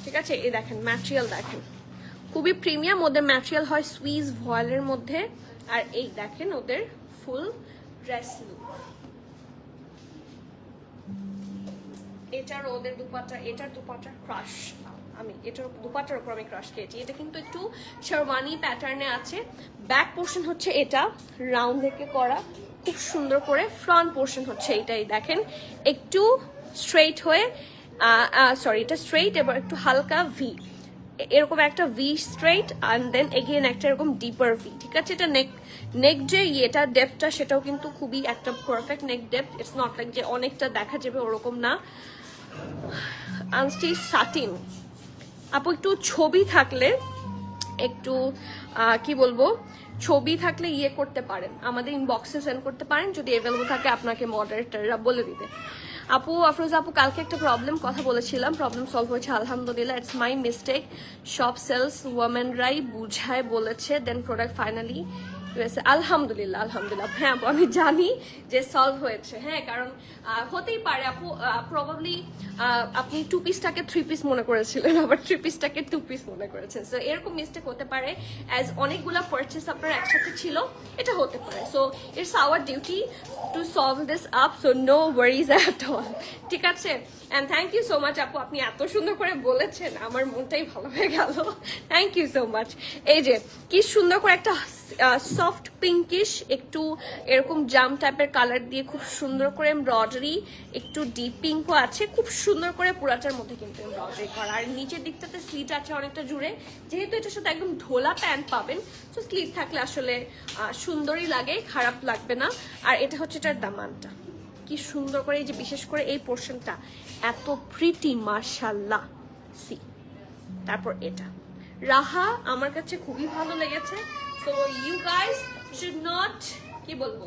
ঠিক আছে। এই দেখেন ম্যাটেরিয়াল দেখেন, খুবই প্রিমিয়াম। ওদের ম্যাটেরিয়াল হয় সুইস ভয়েলের মধ্যে, আর এই দেখেন ওদের ফুল ড্রেস লুক। এটার ওদের দুপাট্টা, এটার দুপাট্টা ক্রাশ, আমি এটার দুপাট্টার উপর আমি ক্রাশ খেয়েছি। এটা কিন্তু একটু শেরওয়ানি প্যাটার্নে আছে। ব্যাক পোর্শন হচ্ছে এটা রাউন্ড থেকে করা খুব সুন্দর করে, ফ্রন্ট পোর্শন হচ্ছে এইটাই দেখেন একটু স্ট্রেইট হয়ে, সরি এটা স্ট্রেইট, এবার একটু হালকা ভি, এরকম একটা V straight, and then again একটা এরকম ডিপার ভি, ঠিক আছে। এটা নেক যে ইয়েটা ডেপথটা সেটাও কিন্তু খুবই একটা perfect neck depth. It's not like যে অনেকটা দেখা যাবে ওরকম না। আনস্টিচ সাটিন, আপু একটু ছবি থাকলে একটু কি বলবো, ছবি থাকলে ইয়ে করতে পারেন, আমাদের ইনবক্সে সেন্ড করতে পারেন, যদি অ্যাভেলেবল থাকে আপনাকে মডারেটররা বলে দিবে। আপু আফরোজা আপু কালকে একটা কথা বলেছিলাম, প্রবলেম সলভ হয়েছে আলহামদুলিল্লাহ। ইটস মাই মিস্টেক, সব সেলস ওয়ামেনরাই বুঝায় বলেছে, দেন প্রোডাক্ট ফাইনালি আলহামদুলিল্লাহ আলহামদুলিল্লাহ। হ্যাঁ আপু আমি জানি যে সলভ হয়েছে, হ্যাঁ কারণ হতেই পারে আপু প্রবাবলি আপনি 2 পিসটাকে 3 পিস মনে করেছিলেন, আবার 3 পিসটাকে 2 পিস মনে করেছেন। সো এরকম মিস্টেক হতে পারে, অ্যাজ অনেকগুলো পারচেস আপনার একসাথে ছিল, এটা হতে পারে। So it's our duty to solve this up, so no worries at all, ঠিক আছে। And thank you so much আপু, আপনি এত সুন্দর করে বলেছেন, আমার মনটাই ভালো হয়ে গেল। Thank you so much. এই যে কি সুন্দর করে একটা সফট পিঙ্কিশ একটু এরকম জাম টাইপের কালার দিয়ে খুব সুন্দর করে এমব্রয়ডারি, একটু ডিপ পিঙ্কও আছে, খুব সুন্দর করে পুরাটার মধ্যে কিন্তু এমব্রয়ডারি করা। আর নিচের দিকটাতে স্লিট আছে অনেকটা জুড়ে, যেহেতু এটার সাথে একদম ঢোলা প্যান্ট পাবেন, তো স্লিট থাকলে আসলে সুন্দরই লাগে, খারাপ লাগবে না। আর এটা হচ্ছে এটার দামানটা, কি সুন্দর করে, এই যে বিশেষ করে এই পোর্শনটা এত প্রিটি মাশাআল্লাহ। সি তারপর এটা রাহা আমার কাছে খুবই ভালো লেগেছে। So you guys should not কি বলবো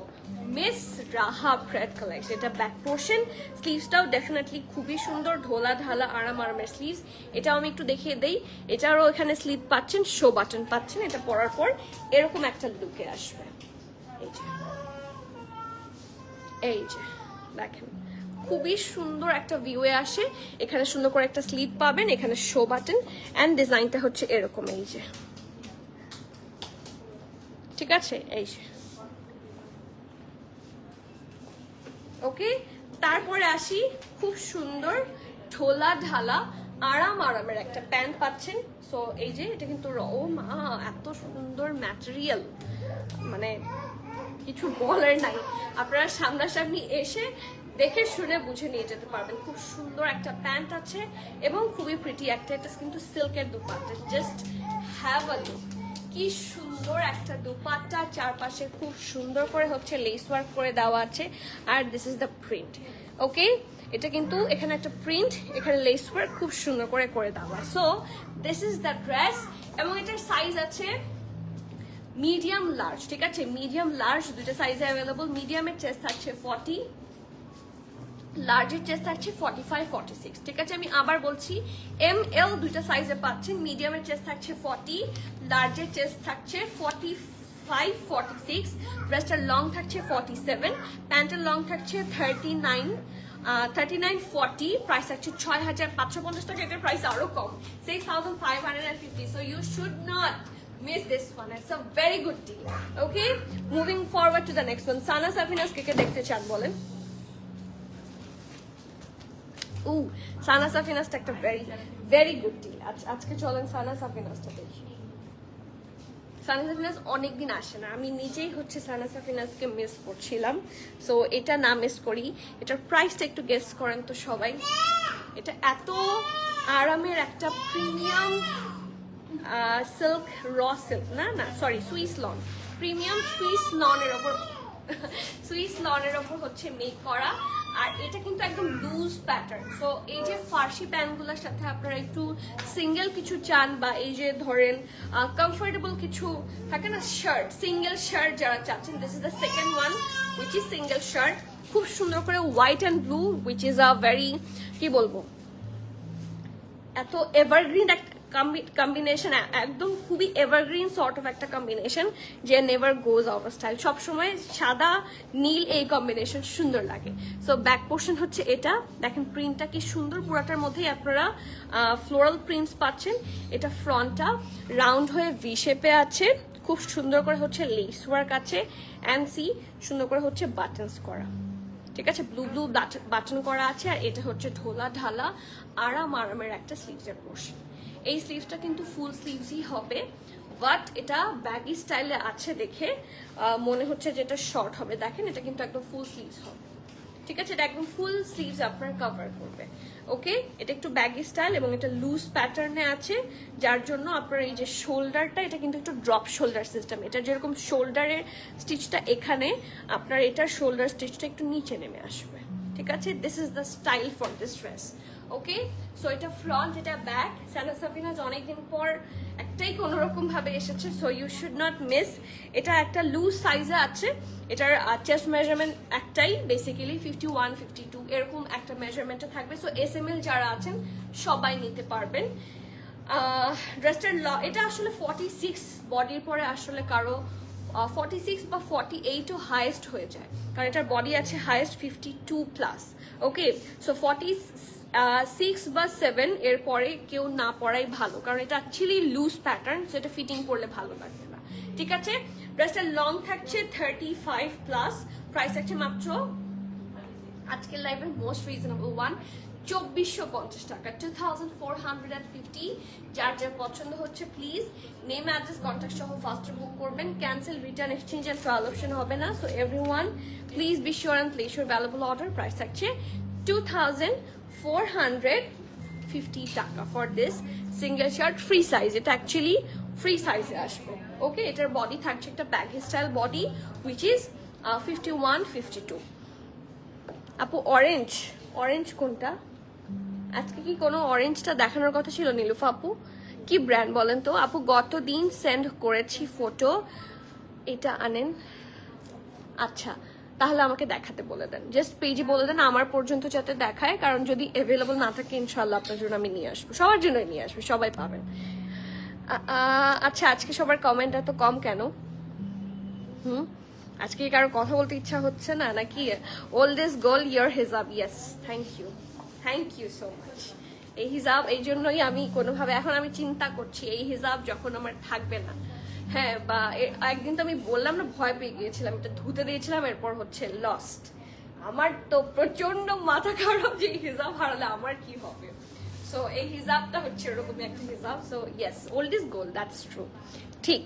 মিস রাহা প্রেড কালেকশন। এটা ব্যাক পোর্শন, স্লিভসটাও ডেফিনেটলি খুবই সুন্দর, ঢোলা ঢালা আরামের স্লিভস। এটাও আমি একটু দেখিয়ে দেই, এটারও এখানে স্লিভ পাচ্ছেন, শো বাটন পাচ্ছেন। এটা পরার পর এরকম একটা লুকে আসবে, এই যে দেখেন খুবই সুন্দর একটা ভিউয়ে আসে। এখানে সুন্দর করে একটা স্লিভ পাবেন, এখানে শো বাটন, অ্যান্ড ডিজাইনটা হচ্ছে এরকম, এই যে ঠিক আছে, এই যে ওকে। তারপরে আসি খুব সুন্দর ঢোলা ঢালা আরামের একটা প্যান্ট পাচ্ছেন। সো এই যে এটা কিন্তু ও মা এত সুন্দর ম্যাটেরিয়াল, মানে কিছু বলার নাই, আপনারা সামনাসামনি এসে দেখে শুনে বুঝে নিয়ে যেতে পারবেন। খুব সুন্দর একটা প্যান্ট আছে এবং খুবই প্রিটি একটা, এটা কিন্তু সিল্কের dupatta, just have a look. কি সুন্দর একটা দুপাট্টা, চারপাশে খুব সুন্দর করে হচ্ছে লেস ওয়ার্ক করে দেওয়া আছে, আর দিস ইজ দ্য প্রিন্ট। ওকে, এটা কিন্তু এখানে একটা প্রিন্ট, এখানে লেস ওয়ার্ক খুব সুন্দর করে দেওয়া। So this is the dress, এবং এটার সাইজ আছে মিডিয়াম লার্জ, ঠিক আছে। মিডিয়াম লার্জ দুটো সাইজে অ্যাভেলেবল। মিডিয়ামের চেস্ট থাকছে 40, লার্জের চেস্ট থাকছে 45, 46, ঠিক আছে। আমি আবার বলছি এম এল দুইটা সাইজে পাচ্ছেন। মিডিয়ামের চেস্ট থাকছে 40, লার্জের চেস্ট থাকছে 45, 46, ড্রেসটার লং থাকছে 47, প্যান্টের লং থাকছে 39, 40, প্রাইস থাকছে 6550 টাকা। এটার প্রাইস আরো কম, 6550। So you should not miss this one. It's a very good deal. Okay, moving forward to the next one. Sana Safinas কে দেখতে চান বলেন? সানা সাফিনাসটা একটা very good deal. আজকে চলেন সানা সাফিনাসটা দেখি। সানা সাফিনাস অনেকদিন আসে না, আমি নিজেই হচ্ছে সানা সাফিনাসকে মিস করছিলাম। সো এটা না মিস করি। এটার প্রাইসটা একটু গেস করেন তো সবাই। এটা এত আরামের একটা প্রিমিয়াম সিল্ক র সিল্ক না sorry Swiss lawn, premium Swiss লনের ওপর সুইস লনের ওপর হচ্ছে মেক করা। আর এটা কিন্তু একদম লুজ প্যাটার্ন। সো এই যে ফার্সি প্যান্টগুলোর সাথে আপনারা একটু সিঙ্গেল কিছু চান, বা এই যে ধরেন কমফোর্টেবল কিছু থাকে না শার্ট, সিঙ্গেল শার্ট যারা চাচ্ছেন, this is the second one which is single shirt. খুব সুন্দর করে white and blue which is a very কি বলবো এত এভারগ্রিন একটা কম্বিনেশন, একদম খুবই এভারগ্রিন সর্ট অফ একটা কম্বিনেশন যে never goes out of style. সবসময় সাদা নীল এই কম্বিনেশন সুন্দর লাগে। সো ব্যাক পোর্শন হচ্ছে এটা, দেখেন প্রিন্টটা কি সুন্দর, পুরাটার মধ্যেই আপনারা ফ্লোরাল প্রিন্টস পাচ্ছেন। এটা ফ্রন্টটা রাউন্ড হয়ে ভি শেপে আছে, খুব সুন্দর করে হচ্ছে লেস ওয়ার্ক আছে, অ্যান্ড সি সুন্দর করে হচ্ছে বাটনস করা, ঠিক আছে, ব্লু ব্লু বাটন করা আছে। আর এটা হচ্ছে ঢোলা ঢালা আরামের একটা স্লিভসের পোর্শন। এই স্লিভসটা কিন্তু ফুল স্লিভসই হবে, বাট এটা ব্যাগি স্টাইলে আছে দেখে মনে হচ্ছে যে এটা শর্ট হবে। দেখেন এটা কিন্তু একদম ফুল স্লিভস হবে, ঠিক আছে, এটা একদম ফুল স্লিভস আপনার কভার করবে। ওকে, এটা একটু ব্যাগি স্টাইল এবং এটা লুজ প্যাটার্নে আছে, যার জন্য আপনার এই যে শোল্ডারটা, এটা কিন্তু একটু ড্রপ শোল্ডার সিস্টেম। এটা যেরকম শোল্ডারের স্টিচটা এখানে, আপনার এটার শোল্ডার স্টিচটা একটু নিচে নেমে আসবে, ঠিক আছে। This is the style for this dress. Okay, so এটা ফ্রন্ট, এটা ব্যাক। সানা সাফিনাজ অনেকদিন পর একটাই কোনোরকম ভাবে এসেছে, so you should not miss. এটা একটা লুজ সাইজে আছে, এটার চেস্ট মেজারমেন্ট একটাই, বেসিক্যালি 51, 52 এরকম একটা মেজারমেন্টে থাকবে। সো SML যারা আছেন সবাই নিতে পারবেন। ড্রেসটার এটা আসলে 46 বডির পরে আসলে কারো 46 বা 48ও হাইয়েস্ট হয়ে যায়, কারণ এটার বডি আছে হাইয়েস্ট 52+। ওকে, সো 46 বা 7 এর পরে কেউ না পরাই ভালো, কারণ এটা অ্যাকচুয়ালি লুজ প্যাটার্ন, সেটা ফিটিং করলে ভালো লাগবে না, ঠিক আছে। ড্রেসটা লং থাকছে 35+, প্রাইস থাকছে মাত্র আজকের লাইভের মোস্ট রিজনেবল ওয়ান 2450 টাকা, 2450। যার যার পছন্দ হচ্ছে প্লিজ নেম অ্যাড্রেস কন্ট্যাক্ট সহ ফাস্টার বুক করবেন। Cancel, return, exchange and trial option হবে না। So everyone please be sure and place your valuable order. Price থাকছে 2450 টাকা for this single shirt, free size. এটা অ্যাকচুয়ালি ফ্রি সাইজে আসবে। Okay, এটার বডি থাকছে একটা baggy style body which is 51, 52। আপু অরেঞ্জ কোনটা? আজকে কি কোনো অরেঞ্জটা দেখানোর কথা ছিল নীলুফা আপু? কি ব্র্যান্ড বলেন তো আপু? গতদিন সেন্ড করেছি ফটো, এটা আনেন। আচ্ছা, তাহলে আমাকে দেখাতে বলে দেন, জাস্ট পেজে বলে দেন আমার পর্যন্ত যাতে দেখায়, কারণ যদি অ্যাভেলেবল না থাকে ইনশাল্লাহ আপনার জন্য আমি নিয়ে আসবো, সবার জন্যই নিয়ে আসবো, সবাই পাবেন। আচ্ছা, আজকে সবার কমেন্ট এত কম কেন? আজকে কারো কথা বলতে ইচ্ছা হচ্ছে না নাকি? ওল্ডেস্ট গোল ইয়োর হিজাব। Yes, thank you so much. এই হিজাব, এই জন্যই আমি কোনোভাবে এখন আমি চিন্তা করছি এই হিজাব যখন আমার থাকবে না, হ্যাঁ, বা একদিন তো আমি বললাম না ভয় পেয়ে গিয়েছিলাম, এটা ধুতে দিয়েছিলাম, এরপর হচ্ছে লস্ট। আমার তো প্রচন্ড মাথা খারাপ যে হিজাব হারালে আমার কি হবে। সো এই হিজাবটা হচ্ছে এরকমই একটা হিজাব। So yes, old is gold, that's true, ঠিক।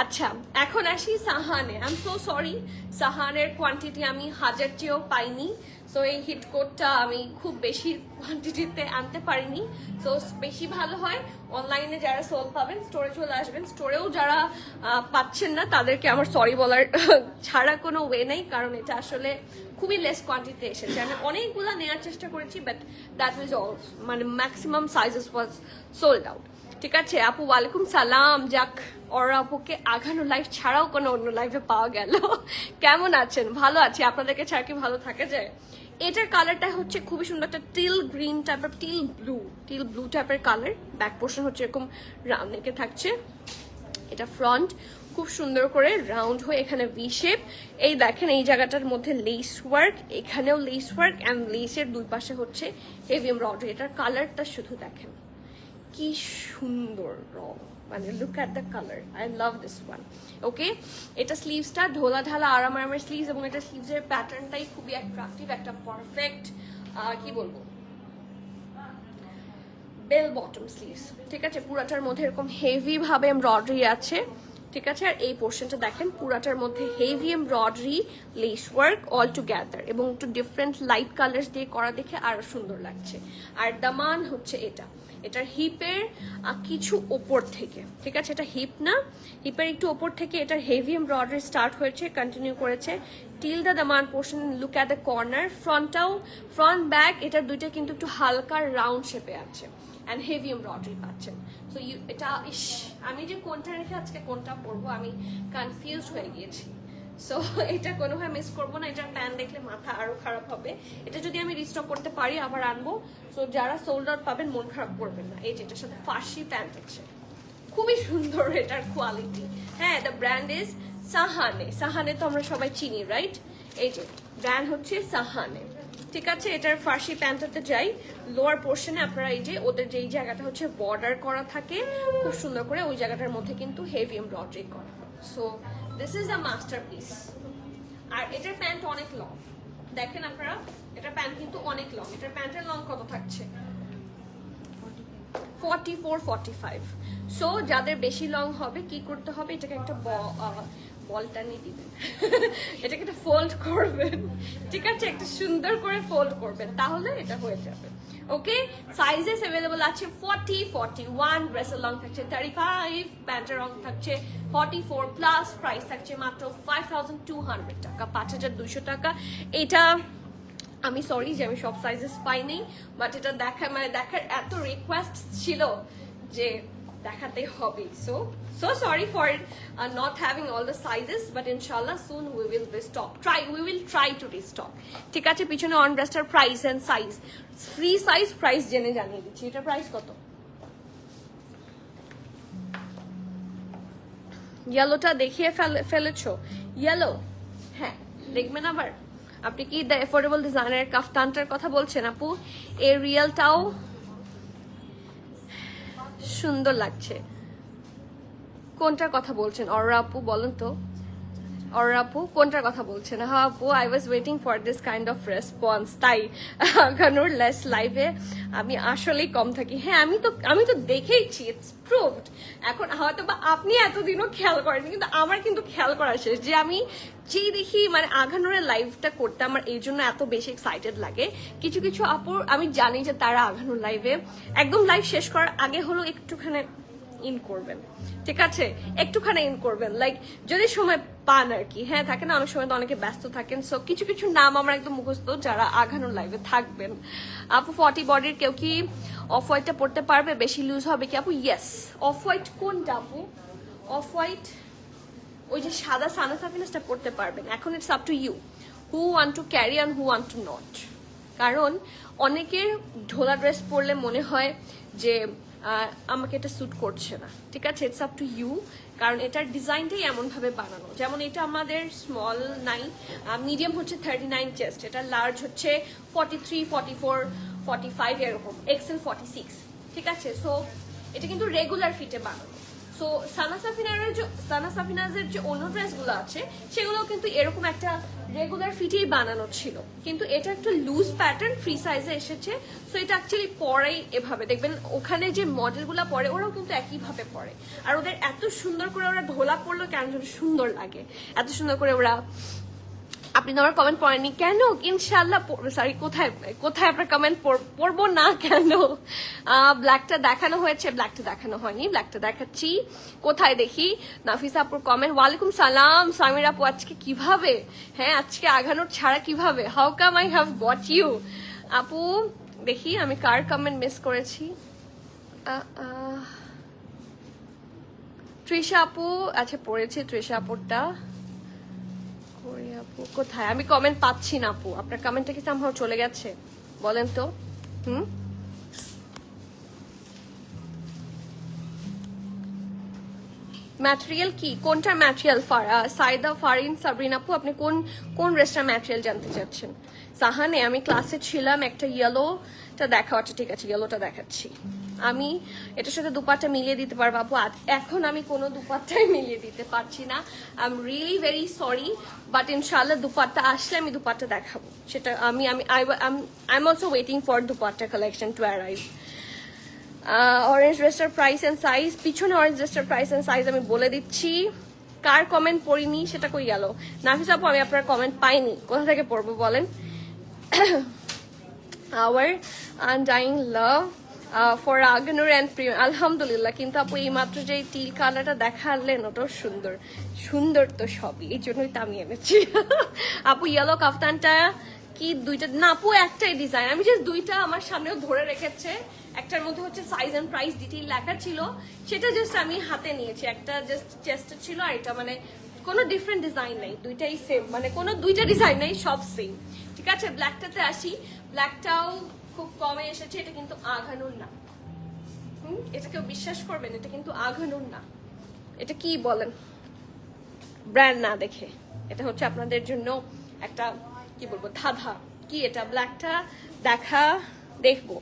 আচ্ছা, এখন আসি সাহানে। আই এম সো সরি, সাহানের কোয়ান্টিটি আমি 1000 চেয়েও পাইনি। সো এই হিট কোডটা আমি খুব বেশি কোয়ান্টিটিতে আনতে পারিনি। সো বেশি ভালো হয় অনলাইনে যারা সোল পাবেন স্টোরে চলে আসবেন। স্টোরেও যারা পাচ্ছেন না তাদেরকে আমার সরি বলার ছাড়া কোনো ওয়ে নেই, কারণ এটা আসলে খুবই লেস কোয়ান্টিটিতে এসেছে। আমি অনেকগুলো নেওয়ার চেষ্টা করেছি, বাট দ্যাট ওয়াজ অল, মানে ম্যাক্সিমাম সাইজেস ওয়াজ সোল্ড আউট, ঠিক আছে। আপু ওয়ালাইকুম সালাম। যাক, ওর আপুকে আঘানো লাইফ ছাড়াও কোনো অন্য লাইফে পাওয়া গেল। কেমন আছেন? ভালো আছি, আপনাদেরকে ছাড়া কি ভালো থাকা যায়? এটার কালারটা হচ্ছে খুবই সুন্দর, একটা টিল গ্রিন টাইপের, টিল ব্লু টাইপের কালার। ব্যাক পোর্শন হচ্ছে এরকম রাউন্ড নেকে থাকছে। এটা ফ্রন্ট খুব সুন্দর করে রাউন্ড হয়ে এখানে ভি শেপ। এই দেখেন এই জায়গাটার মধ্যে লেস ওয়ার্ক, এখানেও লেস ওয়ার্ক, অ্যান্ড লেসের দুই পাশে হচ্ছে হেভি এমব্রয়ডারি। এটার কালারটা শুধু দেখেন কি সুন্দর রং, মানে look at the colour, I love this one. Okay, এটা স্লিভসটা ঢোলা ঢালা আরামের স্লিভস, এবং এটা স্লিভসের প্যাটার্নটাই খুবই অ্যাট্রাকটিভ, একটা পারফেক্ট কি বলবো বেল বটম স্লিভস, ঠিক আছে। পুরাটার মধ্যে এরকম হেভি ভাবে এমব্রয়ডারি আছে, ঠিক আছে। আর এই পোর্শনটা দেখেন পুরাটার মধ্যে heavy embroidery less work all together এবং একটু ডিফারেন্ট লাইট কালার্স দিয়ে করা দেখে আরো সুন্দর লাগছে। আর দামান হচ্ছে এটার হিপের কিছু ওপর থেকে, ঠিক আছে, এটা হিপ না, হিপের একটু ওপর থেকে এটার হেভি এমব্রয়ডারি স্টার্ট হয়েছে, কন্টিনিউ করেছে till the Daman portion. Look at the corner, front back এটার দুইটা কিন্তু একটু হালকা রাউন্ড শেপে আছে অ্যান্ড হেভি এমব্রয়ডারি পাচ্ছেন। সো এটা আমি যে কোনটা রেখে আজকে কোনটা পরবো আমি কনফিউজ হয়ে গিয়েছি। সো এটা কোনোভাবে মিস করবো না, এটার প্যান দেখলে মাথা আরো খারাপ হবে। এটা যদি আমি রিস্টক করতে পারি আবার আনবো। সো যারা সোল্ড আউট পাবেন মন খারাপ করবেন না। এই যে এটার সাথে ফার্সি প্যান্ট আছে, খুবই সুন্দর এটার কোয়ালিটি। হ্যাঁ, দ্য ব্র্যান্ড ইজ সাহানে। সাহানে তো আমরা সবাই চিনি, রাইট? এই যে ব্র্যান্ড হচ্ছে সাহানে, ঠিক আছে। এটার ফার্সি প্যান্টটাতে যাই, লোয়ার পোর্শনে আপনারা এই যে ওদের যেই জায়গাটা হচ্ছে বর্ডার করা থাকে খুব সুন্দর করে, ওই জায়গাটার মধ্যে কিন্তু হেভি এমব্রয়ডারি করা। So this is a masterpiece. আর এটার প্যান্ট অনেক লং, দেখেন আপনারা, এটার প্যান্ট কিন্তু অনেক লং। এটার প্যান্টের লং কত থাকছে? 44-45। সো যাদের বেশি লং হবে কি করতে হবে, এটাকে একটা বলটা নিয়ে দিবেন, এটাকে একটা ফোল্ড করবেন, ঠিক আছে, একটা সুন্দর করে ফোল্ড করবেন, তাহলে এটা হয়ে যাবে। ওকে, সাইজেস अवेलेबल আছে 40, 41, ড্রেসের লং থাকছে 35, প্যান্টের লং থাকছে 44 প্লাস, প্রাইস থাকছে মাত্র 5200 টাকা, 5200 টাকা। এটা আমি সরি যে আমি সব সাইজেস পাইনি, বাট এটা দেখার এত রিকোয়েস্ট ছিল যে দেখাতে হবে। So sorry for not having all the sizes, but inshallah soon we will restock. We will try to restock. ঠিক আছে, পিছনে অন ড্রেসটার price and size, free size price জেনে জানিয়ে দিচ্ছি। এটা প্রাইস কত? ইয়েলোটা দেখিয়ে ফেলেছো? ইয়েলো, হ্যাঁ দেখবেন আবার। আপনি কি দ্য এফোর্ডেবল ডিজাইনের কাফতানটার কথা বলছেন আপু? এই রিয়েলটাও সুন্দর লাগছে। কোনটার কথা বলছেন অররা আপু, বলেন তো অররা আপু কোনটার কথা বলছেন? হ্যাঁ আপু, I was waiting for this kind of response. তাই আগানোর লেস লাইভে আমি আসলেই কম থাকি। হ্যাঁ, আমি তো দেখেইছি, ইটস প্রুভড। এখন হয়তো বা আপনি এতদিনও খেয়াল করেননি, কিন্তু আমার কিন্তু খেয়াল করা শেষ যে আমি যেই দেখি মানে আঘানুরের লাইভটা করতে আমার এই জন্য এত বেশি এক্সাইটেড লাগে। কিছু কিছু আপুর আমি জানি যে তারা আঘানুর লাইভে একদম লাইভ শেষ করার আগে হলো একটুখানি ইন করবেন, ঠিক আছে, একটুখানি ইন করবেন, লাইক যদি সময় পান আর কি। হ্যাঁ, থাকে না অনেক সময় তো অনেকে ব্যস্ত থাকেন। সো কিছু কিছু নাম আমার একদম মুখস্থ যারা আঘানুর লাইভে থাকবেন। আপু 40 বডির কেউ কি অফ হোয়াইটটা পড়তে পারবে? বেশি লুজ হবে কি আপু? ইয়েস। অফ হোয়াইট কোনটা আপু? অফ হোয়াইট ওই যে সাদা সানা সাফিনাসটা পড়তে পারবেন। এখন it's up to you who want to carry and who want to not. কারণ অনেকের ঢোলা ড্রেস পরলে মনে হয় যে আমাকে এটা স্যুট করছে না, ঠিক আছে, ইটস আপ টু ইউ। কারণ এটার ডিজাইনটাই এমনভাবে বানানো, যেমন এটা আমাদের স্মল নাই, মিডিয়াম হচ্ছে 39 চেস্ট, এটা লার্জ হচ্ছে 43, 44, 45 এরকম, এক্সেল 46, ঠিক আছে। সো এটা কিন্তু রেগুলার ফিটে বানানো। সো সানা সাফিনাজের যে অন্য ড্রেসগুলো আছে সেগুলো কিন্তু এরকম একটা রেগুলার ফিটেই বানানো ছিল, কিন্তু এটা একটু লুজ প্যাটার্ন ফ্রি সাইজে এসেছে। সো এটা অ্যাকচুয়ালি পরেই এভাবে দেখবেন, ওখানে যে মডেলগুলো পরে ওরাও কিন্তু একইভাবে পরে। আর ওদের এত সুন্দর করে ওরা ঢোলা পড়লো কেন যেন সুন্দর লাগে, এত সুন্দর করে ওরা। আপনি তো আমার কমেন্ট পড়েননি কেন? ইনশাল্লাহ সরি, কোথায় আপনার কমেন্ট পড়বো না কেন? ব্ল্যাকটা দেখানো হয়েছে, ব্ল্যাকটা দেখানো হয়নি, ব্ল্যাকটা দেখাচ্ছি। কোথায় দেখি? নাফিসা আপুর কমেন্ট। ওয়ালাইকুম সালাম সামির আপু, আজকে কিভাবে? হ্যাঁ, আজকে আঘানোর ছাড়া কিভাবে? How come I have got you? আপু দেখি আমি কার কমেন্ট মিস করেছি। তৃষা আপু, আচ্ছা পড়েছি তৃষা আপুরটা। আপু কোথায়? আমি কমেন্ট পাচ্ছি না আপু, আপনার কমেন্টটা কি সামহাও চলে গেছে বলেন তো। ম্যাটেরিয়াল কি? কোনটা ম্যাটেরিয়াল? সাইদা ফারিন সাবরিন আপু, আপনি কোন ড্রেসটার ম্যাটেরিয়াল জানতে চাচ্ছেন? সাহানে আমি ক্লাসে ছিলাম, একটা ইয়েলোটা দেখা, আচ্ছা ঠিক আছে ইয়েলোটা দেখাচ্ছি। আমি এটার সাথে দুপাট্টা মিলিয়ে দিতে পারবো আপু? এখন আমি কোনো দুপাট্টাই মিলিয়ে দিতে পারছি না, I am really very sorry, but ইনশাআল্লাহ দুপাট্টা আসলে আমি দুপাট্টা দেখাবো। সেটা I am also waiting for dupatta collection to arrive. Orange ড্রেসটার প্রাইস অ্যান্ড সাইজ, পিছনে অরেঞ্জ ড্রেসটার প্রাইস অ্যান্ড সাইজ আমি বলে দিচ্ছি। কার কমেন্ট পড়িনি সেটা কই গেল? নাফিস আপু আমি আপনার কমেন্ট পাইনি, কোথা থেকে পড়বো বলেন? our undying love for Aganur and Prem, আলহামদুলিল্লাহ। কিন্তু আপু এই মাত্র যে টিল কালারটা দেখালেন ওটাও সুন্দর, সুন্দর তো সবই, এই জন্যই তো আমি এনেছি। আপু ইয়েলো কাফতানটা কি দুইটা না আপু একটাই ডিজাইন, আমি জাস্ট দুইটা আমার সামনেও ধরে রেখেছে, একটার মধ্যে হচ্ছে সাইজ এন্ড প্রাইস ডিটেইল লেখা ছিল, সেটা জাস্ট আমি হাতে নিয়েছি। একটা জাস্ট চেস্টে ছিল আর এটা মানে কোনো ডিফারেন্ট ডিজাইন নাই, দুইটাই সেম, মানে কোনো দুইটা ডিজাইন নাই, সব সেম। ঠিক আছে, ব্ল্যাকটাতে আসি। ব্ল্যাকটাও খুব কমে এসেছে, এটা কিন্তু আঘানুর না। এটা কেউ বিশ্বাস করবেন, এটা কিন্তু আঘানুর না। এটা কি বলেন, ব্র্যান্ড না দেখে এটা হচ্ছে আপনাদের জন্য একটা কি বলবো ধাঁধা। কি এটা ব্ল্যাকটা দেখা দেখবো,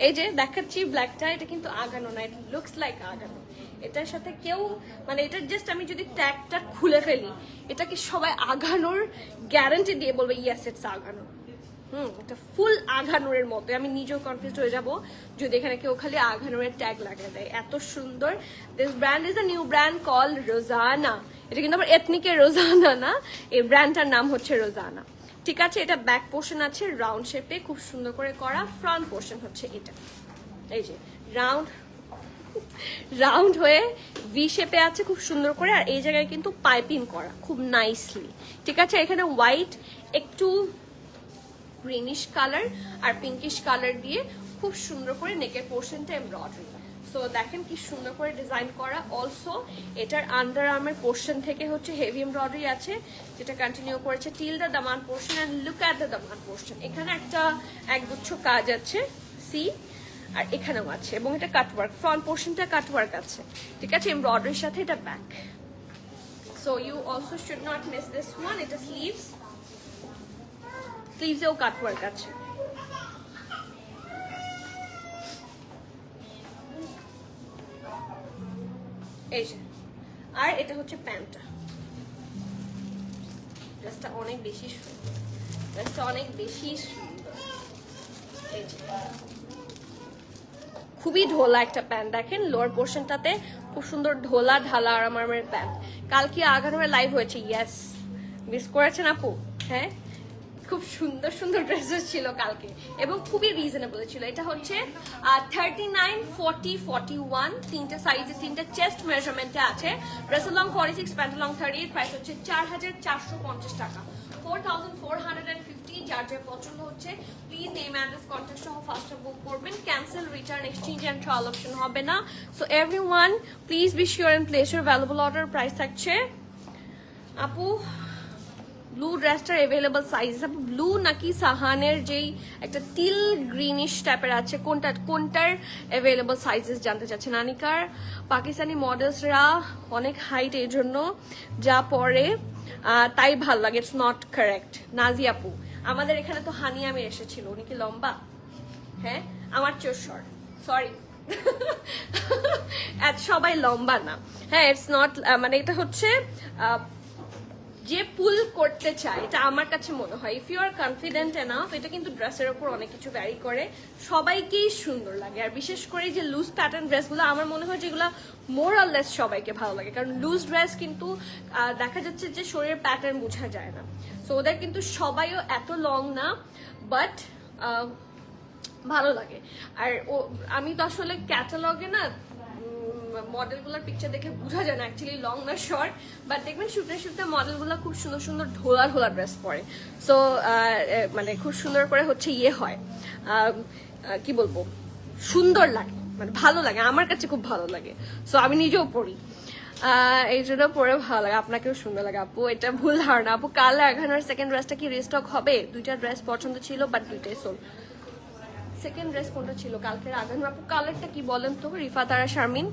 এই যে দেখাচ্ছি ব্ল্যাকটা, এটা কিন্তু আগানো না, এটা লুকস লাইক আগানো। এটার সাথে কেউ মানে এটা জাস্ট আমি যদি ট্যাগটা খুলে ফেলি, এটা কি সবাই আগানোর গ্যারান্টি দিয়ে বলবে ইয়েস ইটস আগানো। এটা ফুল আঘানুরের মতো, আমি নিজেও কনফিউজ হয়ে যাব যদি এখানে কেউ খালি আঘানুরের ট্যাগ লাগিয়ে দেয়। এত সুন্দর। This brand is a new brand call Rozana. এটা কিন্তু আবার এথনিকের রোজানা না, এই ব্র্যান্ডটার নাম হচ্ছে রোজানা। ঠিক আছে, এটা ব্যাক পোর্শন আছে রাউন্ড শেপে, খুব সুন্দর করে করা। ফ্রন্ট পোর্শন হচ্ছে এটা, এই যে রাউন্ড হয়ে ভি শেপে আছে খুব সুন্দর করে, আর এই জায়গায় কিন্তু পাইপিং করা খুব নাইসলি। ঠিক আছে, এখানে হোয়াইট একটু গ্রিনিশ কালার আর পিঙ্কিশ কালার দিয়ে খুব সুন্দর করে নেকের পোর্শনটা এমব্রয়ডারি। সো দেখেন কি সুন্দর করে ডিজাইন করা। অলসো এটার আন্ডার আর্মের পোর্শন থেকে হচ্ছে হেভি এমব্রয়ডারি আছে, যেটা কন্টিনিউ করেছে till the Daman portion. And look at the Daman portion, এখানে একটা একগুচ্ছ কাজ আছে সি, আর এখানেও আছে, এবং এটা কাটওয়ার্ক, ফ্রন্ট পোর্শনটা কাটওয়ার্ক আছে। ঠিক আছে, এমব্রয়ডারির সাথে এটা back. So you also should not miss this one. এটা স্লিভস, স্লিভসেও কাটওয়ার্ক আছে। এই যে, আর এটা হচ্ছে প্যান্টটা। ড্রেসটা অনেক বেশি সুন্দর, ড্রেসটা অনেক বেশি সুন্দর। এই যে খুবই ঢোলা একটা প্যান্ট, দেখেন লোয়ার পোর্শনটাতে খুব সুন্দর ঢোলা ঢালা আরামের প্যান্ট। কালকে আগানোর লাইভ হয়েছে, ইয়েস মিস করেছেন আপু? হ্যাঁ, খুব সুন্দর সুন্দর ড্রেসেস ছিল কালকে এবং খুবই রিজনেবল ছিল। এটা হচ্ছে 39, 40, 41 তিনটা সাইজে, তিনটা চেস্ট মেজারমেন্টে আছে। Dress long 46, pant long 38, price হচ্ছে 4450 টাকা, 4450। যার যার পছন্দ হচ্ছে প্লিজ নেম অ্যাড্রেস কন্ট্যাক্ট সহ ফার্স্টে বুক করবেন। Cancel, return, exchange and trial option হবে না। So everyone please be sure and place your valuable order. Price থাকছে আপু ব্লু ড্রেসটার অ্যাভেলেবল সাইজ, আপু ব্লু নাকি সাহানের যেই একটা টিল গ্রিনিশ টাইপের আছে, কোনটার অ্যাভেলেবল সাইজেস জানতে চাচ্ছেন? আনিকার পাকিস্তানি মডেলসরা অনেক হাইট, এই জন্য যা পরে তাই ভাল লাগে, ইটস নট কারেক্ট। নাজি আপু আমাদের এখানে তো হানিয়ামে এসেছিল, উনি কি লম্বা? হ্যাঁ, আমার চেয়ে শর্ট, সরি সবাই লম্বা না। হ্যাঁ, ইটস নট মানে এটা হচ্ছে যে পুল করতে চায়, এটা আমার কাছে মনে হয় if you are confident enough, এটা কিন্তু ড্রেসের উপর অনেক কিছু ভ্যারি করে, সবাইকেই সুন্দর লাগে। আর বিশেষ করে যে লুজ প্যাটার্ন ড্রেসগুলো আমার মনে হয় যেগুলো মোর অর লেস সবাইকে ভালো লাগে, কারণ লুজ ড্রেস কিন্তু দেখা যাচ্ছে যে শরীরের প্যাটার্ন বোঝা যায় না। সো ওদের কিন্তু সবাইও এত লং না, বাট ভালো লাগে। আর আমি তো আসলে ক্যাটালগে না মডেলগুলোর পিকচার দেখে বোঝা যায় না অ্যাকচুয়ালি লং না শর্ট, বাট দেখবেন শুটে শুটে মডেলগুলো খুব সুন্দর সুন্দর ঢোলা ঢোলা ড্রেস পরে। সো মানে খুব সুন্দর করে হচ্ছে ইয়ে হয়, কি বলবো, সুন্দর লাগে, মানে ভালো লাগে, আমার কাছে খুব ভালো লাগে। সো আমি নিজেও পড়ি, এই জন্য পরে ভালো লাগে, আপনাকেও সুন্দর লাগে। আপু এটা ভুল ধারণা। আপু কাল 11 সেকেন্ড ড্রেসটা কি রিস্টক হবে? দুইটা ড্রেস পছন্দ ছিল বাট দুইটাই সোল। সেকেন্ড ড্রেস কোনটা ছিল কালকের আগানো? আপু কালারটা কি বলেন তো? রিফা তারা শারমিন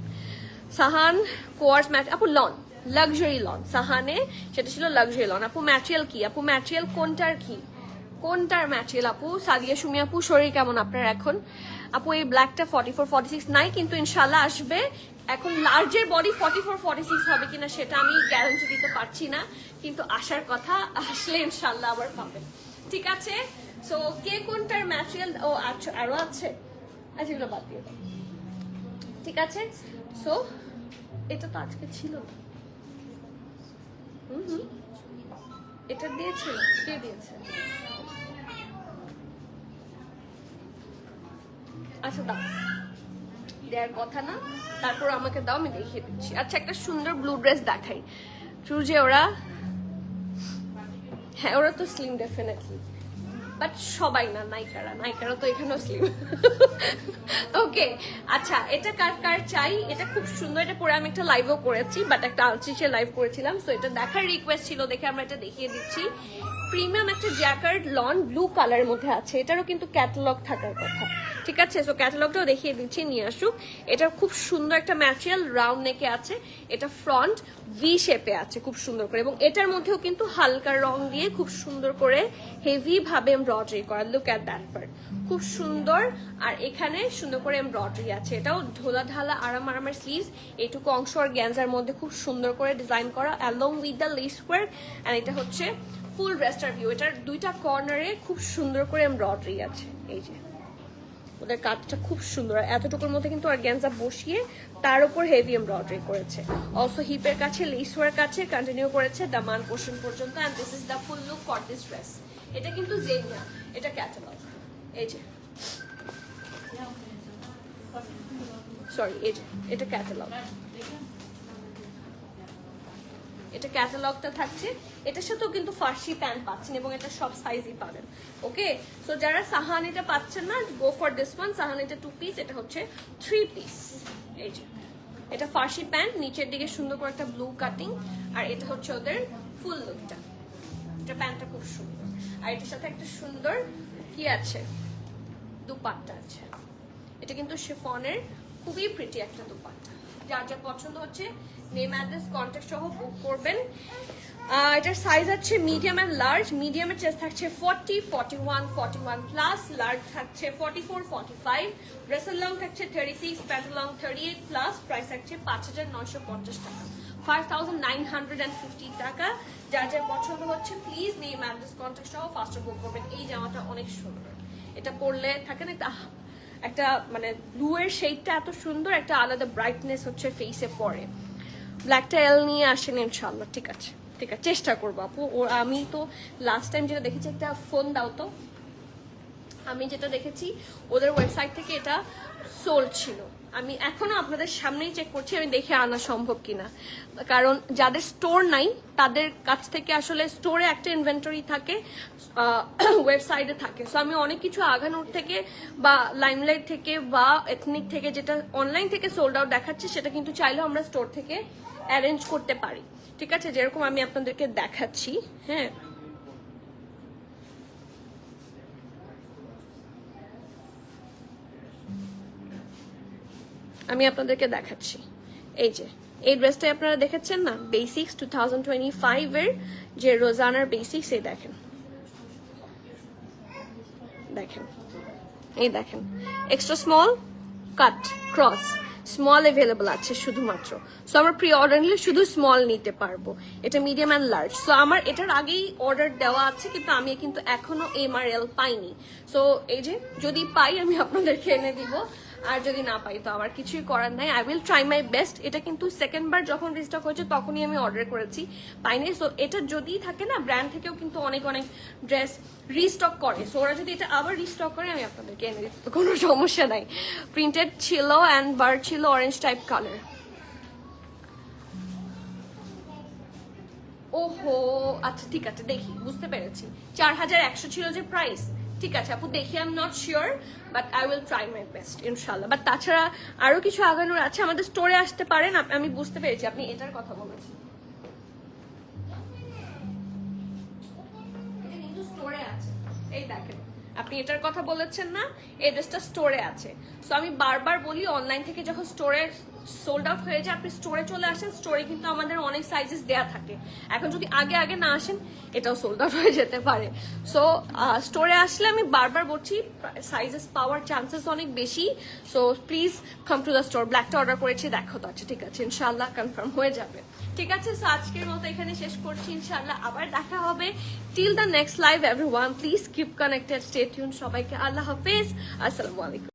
সাহান কোয়ার্স ম্যাট, আপু লন লাক্সারি লন সাহানে, সেটা ছিল লাক্সারি লন। আপু ম্যাটেরিয়াল কি? আপু ম্যাটেরিয়াল কোনটার কি, কোনটার ম্যাটেরিয়াল? আপু সাদিয়া সুমি আপু শরীর কেমন আপনার এখন? আপু এই ব্ল্যাকটা 44, 46 নাই, কিন্তু ইনশাল্লাহ আসবে। এখন লার্জের বডি 44, 46 হবে কিনা সেটা আমি গ্যারান্টি দিতে পারছি না, কিন্তু আসার কথা, আসলে ইনশাল্লাহ আবার পাবেন। ঠিক আছে, সো কে কোনটার ম্যাটেরিয়াল? ও আচ্ছা, আরো আছে, আচ্ছা এগুলো বাদ দিয়ে দাও। ঠিক আছে, সো এটা তো আজকে ছিল না। এটা দিয়েছিল, কে দিয়েছে? আচ্ছা দাও, দেওয়ার কথা না, তারপর আমাকে দাও, আমি দেখিয়ে দিচ্ছি। আচ্ছা একটা সুন্দর ব্লু ড্রেস দেখাই। ট্রু যে ওরা, হ্যাঁ ওরা তো স্লিম ডেফিনেটলি, বাট সবাই না, নায়িকারা তো এখানেও স্লিম। ওকে আচ্ছা, এটা কার কার চাই? এটা খুব সুন্দর, এটা পরে আমি একটা লাইভও করেছি, বাট একটা আলচিসে লাইভ করেছিলাম, সো এটা দেখার রিকোয়েস্ট ছিল, দেখে আমরা এটা দেখিয়ে দিচ্ছি। প্রিমিয়াম একটা জ্যাকার্ড লন ব্লু কালারের মধ্যে আছে, এটারও কিন্তু ক্যাটালগ থাকার কথা, ঠিক আছে? সো ক্যাটালগটাও দেখিয়ে দিচ্ছি, নিয়ে আসুক। এটা খুব সুন্দর একটা ম্যাটেরিয়াল, রাউন্ড নেকে আছে, এটা ফ্রন্ট ভি শেপে আছে খুব সুন্দর করে, এবং এটার মধ্যেও কিন্তু হালকা রং দিয়ে খুব সুন্দর করে হেভি ভাবে এমব্রয়ডারি করা। লুক অ্যাট দ্যাট পার্ট, খুব সুন্দর। আর এখানে সুন্দর করে এমব্রয়ডারি আছে, এটাও ঢোলা ঢালা আরামের স্লিভস, এইটুকু অংশ আর গ্যাঞ্জার মধ্যে খুব সুন্দর করে ডিজাইন করা along with the lace work. And এটা হচ্ছে ফুল ড্রেসটার ভিউ। এটার দুইটা কর্নারে খুব সুন্দর করে এমব্রয়ডারি আছে, এই যে ওদের কাজটা খুব সুন্দর। এতটুকুর মধ্যে কিন্তু অর্গানজা বসিয়ে তার উপর হেভি এমব্রয়ডারি করেছে। অলসো হিপের কাছে লেস ওয়ার্ক আছে, কন্টিনিউ করেছে দামান পোর্শন পর্যন্ত। And this is the full look for this dress. এটা কিন্তু জেনিয়া, এটা ক্যাটালগ, এই যে সরি, এই যে এটা ক্যাটালগ, এটা ক্যাটালগটা থাকছে। এটার সাথেও কিন্তু ফার্সি প্যান্ট পাচ্ছেন এবং এটা সব সাইজই পাবেন। ওকে, সো যারা সাহানিটা পাচ্ছেন না, গো ফর দিস ওয়ান। সাহানিটা 2 পিস, এটা হচ্ছে 3 পিস। এই যে এটা ফার্সি প্যান্ট, নিচের দিকে সুন্দর করে একটা ব্লু কাটিং, আর এটা হচ্ছে ওদের ফুল লুকটা। এটা প্যান্টটা খুব সুন্দর, আর এটার সাথে একটা সুন্দর কি আছে, দুপাট্টা আছে। এটা কিন্তু শিফনের খুবই প্রিটি একটা দুপাট্টা। যার যা পছন্দ হচ্ছে নেম অ্যাড্রেস কন্ট্যাক্ট সহ বুক করবেন। এটার সাইজ আছে মিডিয়াম অ্যান্ড লার্জ। মিডিয়ামের চেস্ট থাকছে 40, 41, 41 প্লাস, লার্জ থাকছে 44, 45, ড্রেসের লং থাকছে 36, প্যান্ট লং 38 প্লাস। প্রাইস থাকছে 5,950 টাকা, 5,950 টাকা। যার যা পছন্দ হচ্ছে প্লিজ নেম অ্যাড্রেস কন্ট্যাক্ট সহ ফাস্টে বুক করবেন। এই জামাটা অনেক সুন্দর, এটা পরলে থাকে না একটা মানে ব্লু এর শেডটা এত সুন্দর, একটা আলাদা ব্রাইটনেস হচ্ছে ফেসে পড়ে। ব্ল্যাকটা এল নিয়ে আসেন ইনশাল্লাহ, ঠিক আছে? ঠিক আছে, চেষ্টা করবো আপু। আমি তো লাস্ট টাইম যেটা দেখেছি, একটা ফোন দাও তো, আমি যেটা দেখেছি ওদের ওয়েবসাইট থেকে এটা সোল্ড ছিল। আমি এখনো আপনাদের সামনেই চেক করছি, আমি দেখে আনা সম্ভব কিনা, কারণ যাদের স্টোর নাই তাদের কাছ থেকে আসলে স্টোরে একটা ইনভেন্টরি থাকে, ওয়েবসাইটে থাকে। সো আমি অনেক কিছু আগানোর থেকে বা লাইমলাইট থেকে বা এথনিক থেকে যেটা অনলাইন থেকে সোল্ড আউট দেখাচ্ছে, সেটা কিন্তু চাইলেও আমরা স্টোর থেকে অ্যারেঞ্জ করতে পারি, ঠিক আছে? যেরকম আমি আপনাদেরকে দেখাচ্ছি, হ্যাঁ আমি আপনাদেরকে দেখাচ্ছি। এই যে এই ড্রেসটাই আপনারা দেখেছেন না, বেসিক্স 2025 এর যে রোজানার বেসিক্স, এই দেখেন, দেখেন এই দেখেন, এক্সট্রা স্মল কাট ক্রস স্মল অ্যাভেলেবল আছে শুধুমাত্র। সো আমার প্রি অর্ডার নিলে শুধু স্মল নিতে পারবো। এটা মিডিয়াম অ্যান্ড লার্জ। সো আমার এটার আগেই অর্ডার দেওয়া আছে, কিন্তু আমি কিন্তু এখনো MRL পাইনি। সো এই যে যদি পাই আমি আপনাদেরকে এনে দিব, আর যদি না পাই তো আমার কিছুই করার নাই। I will try my best. এটা কিন্তু সেকেন্ড বার যখন রিস্টক হয়েছে তখনই আমি অর্ডার করেছি, পাইনি। সো এটা যদি থাকে না, ব্র্যান্ড থেকেও কিন্তু অনেক অনেক ড্রেস রিস্টক করে। সো ওরা যদি এটা আবার রিস্টক করে আমি আপনাদেরকে এনে দিতে কোনো সমস্যা নাই। প্রিন্টেড ছিল অ্যান্ড বার ছিল অরেঞ্জ টাইপ কালার। ওহো আচ্ছা ঠিক আছে, দেখি বুঝতে পেরেছি। 4,100 ছিল যে প্রাইস, ঠিক আছে আপু দেখি, I am not sure, but I will try my best ইনশাল্লাহ। বাট তাছাড়া আরো কিছু আগানোর আছে, আমাদের স্টোরে আসতে পারেন। আমি বুঝতে পেরেছি আপনি এটার কথা বলেছেন, এটা কিন্তু স্টোরে আছে, এই দেখেন আপনি এটার কথা বলেছেন না, এই ড্রেসটা স্টোরে আছে। সো আমি বারবার বলি অনলাইন থেকে যখন স্টোরে সোল্ড আউট হয়ে যায় আপনি স্টোরে চলে আসেন, স্টোরে কিন্তু আমাদের অনেক সাইজেস দেয়া থাকে। এখন যদি আগে আগে না আসেন এটাও সোল্ড আউট হয়ে যেতে পারে। সো স্টোরে আসলে আমি বারবার বলছি সাইজেস পাওয়ার চান্সেস অনেক বেশি। So please come to the store. ব্ল্যাকটা অর্ডার করেছি, দেখো তো, আচ্ছা ঠিক আছে ইনশাল্লাহ কনফার্ম হয়ে যাবে, ঠিক আছে? সো আজকের মতো এখানে শেষ করছি, ইনশাল্লাহ আবার দেখা হবে। Till the next live everyone, please keep connected, stay tune. সবাইকে আল্লাহ হাফেজ, আসসালামু আলাইকুম।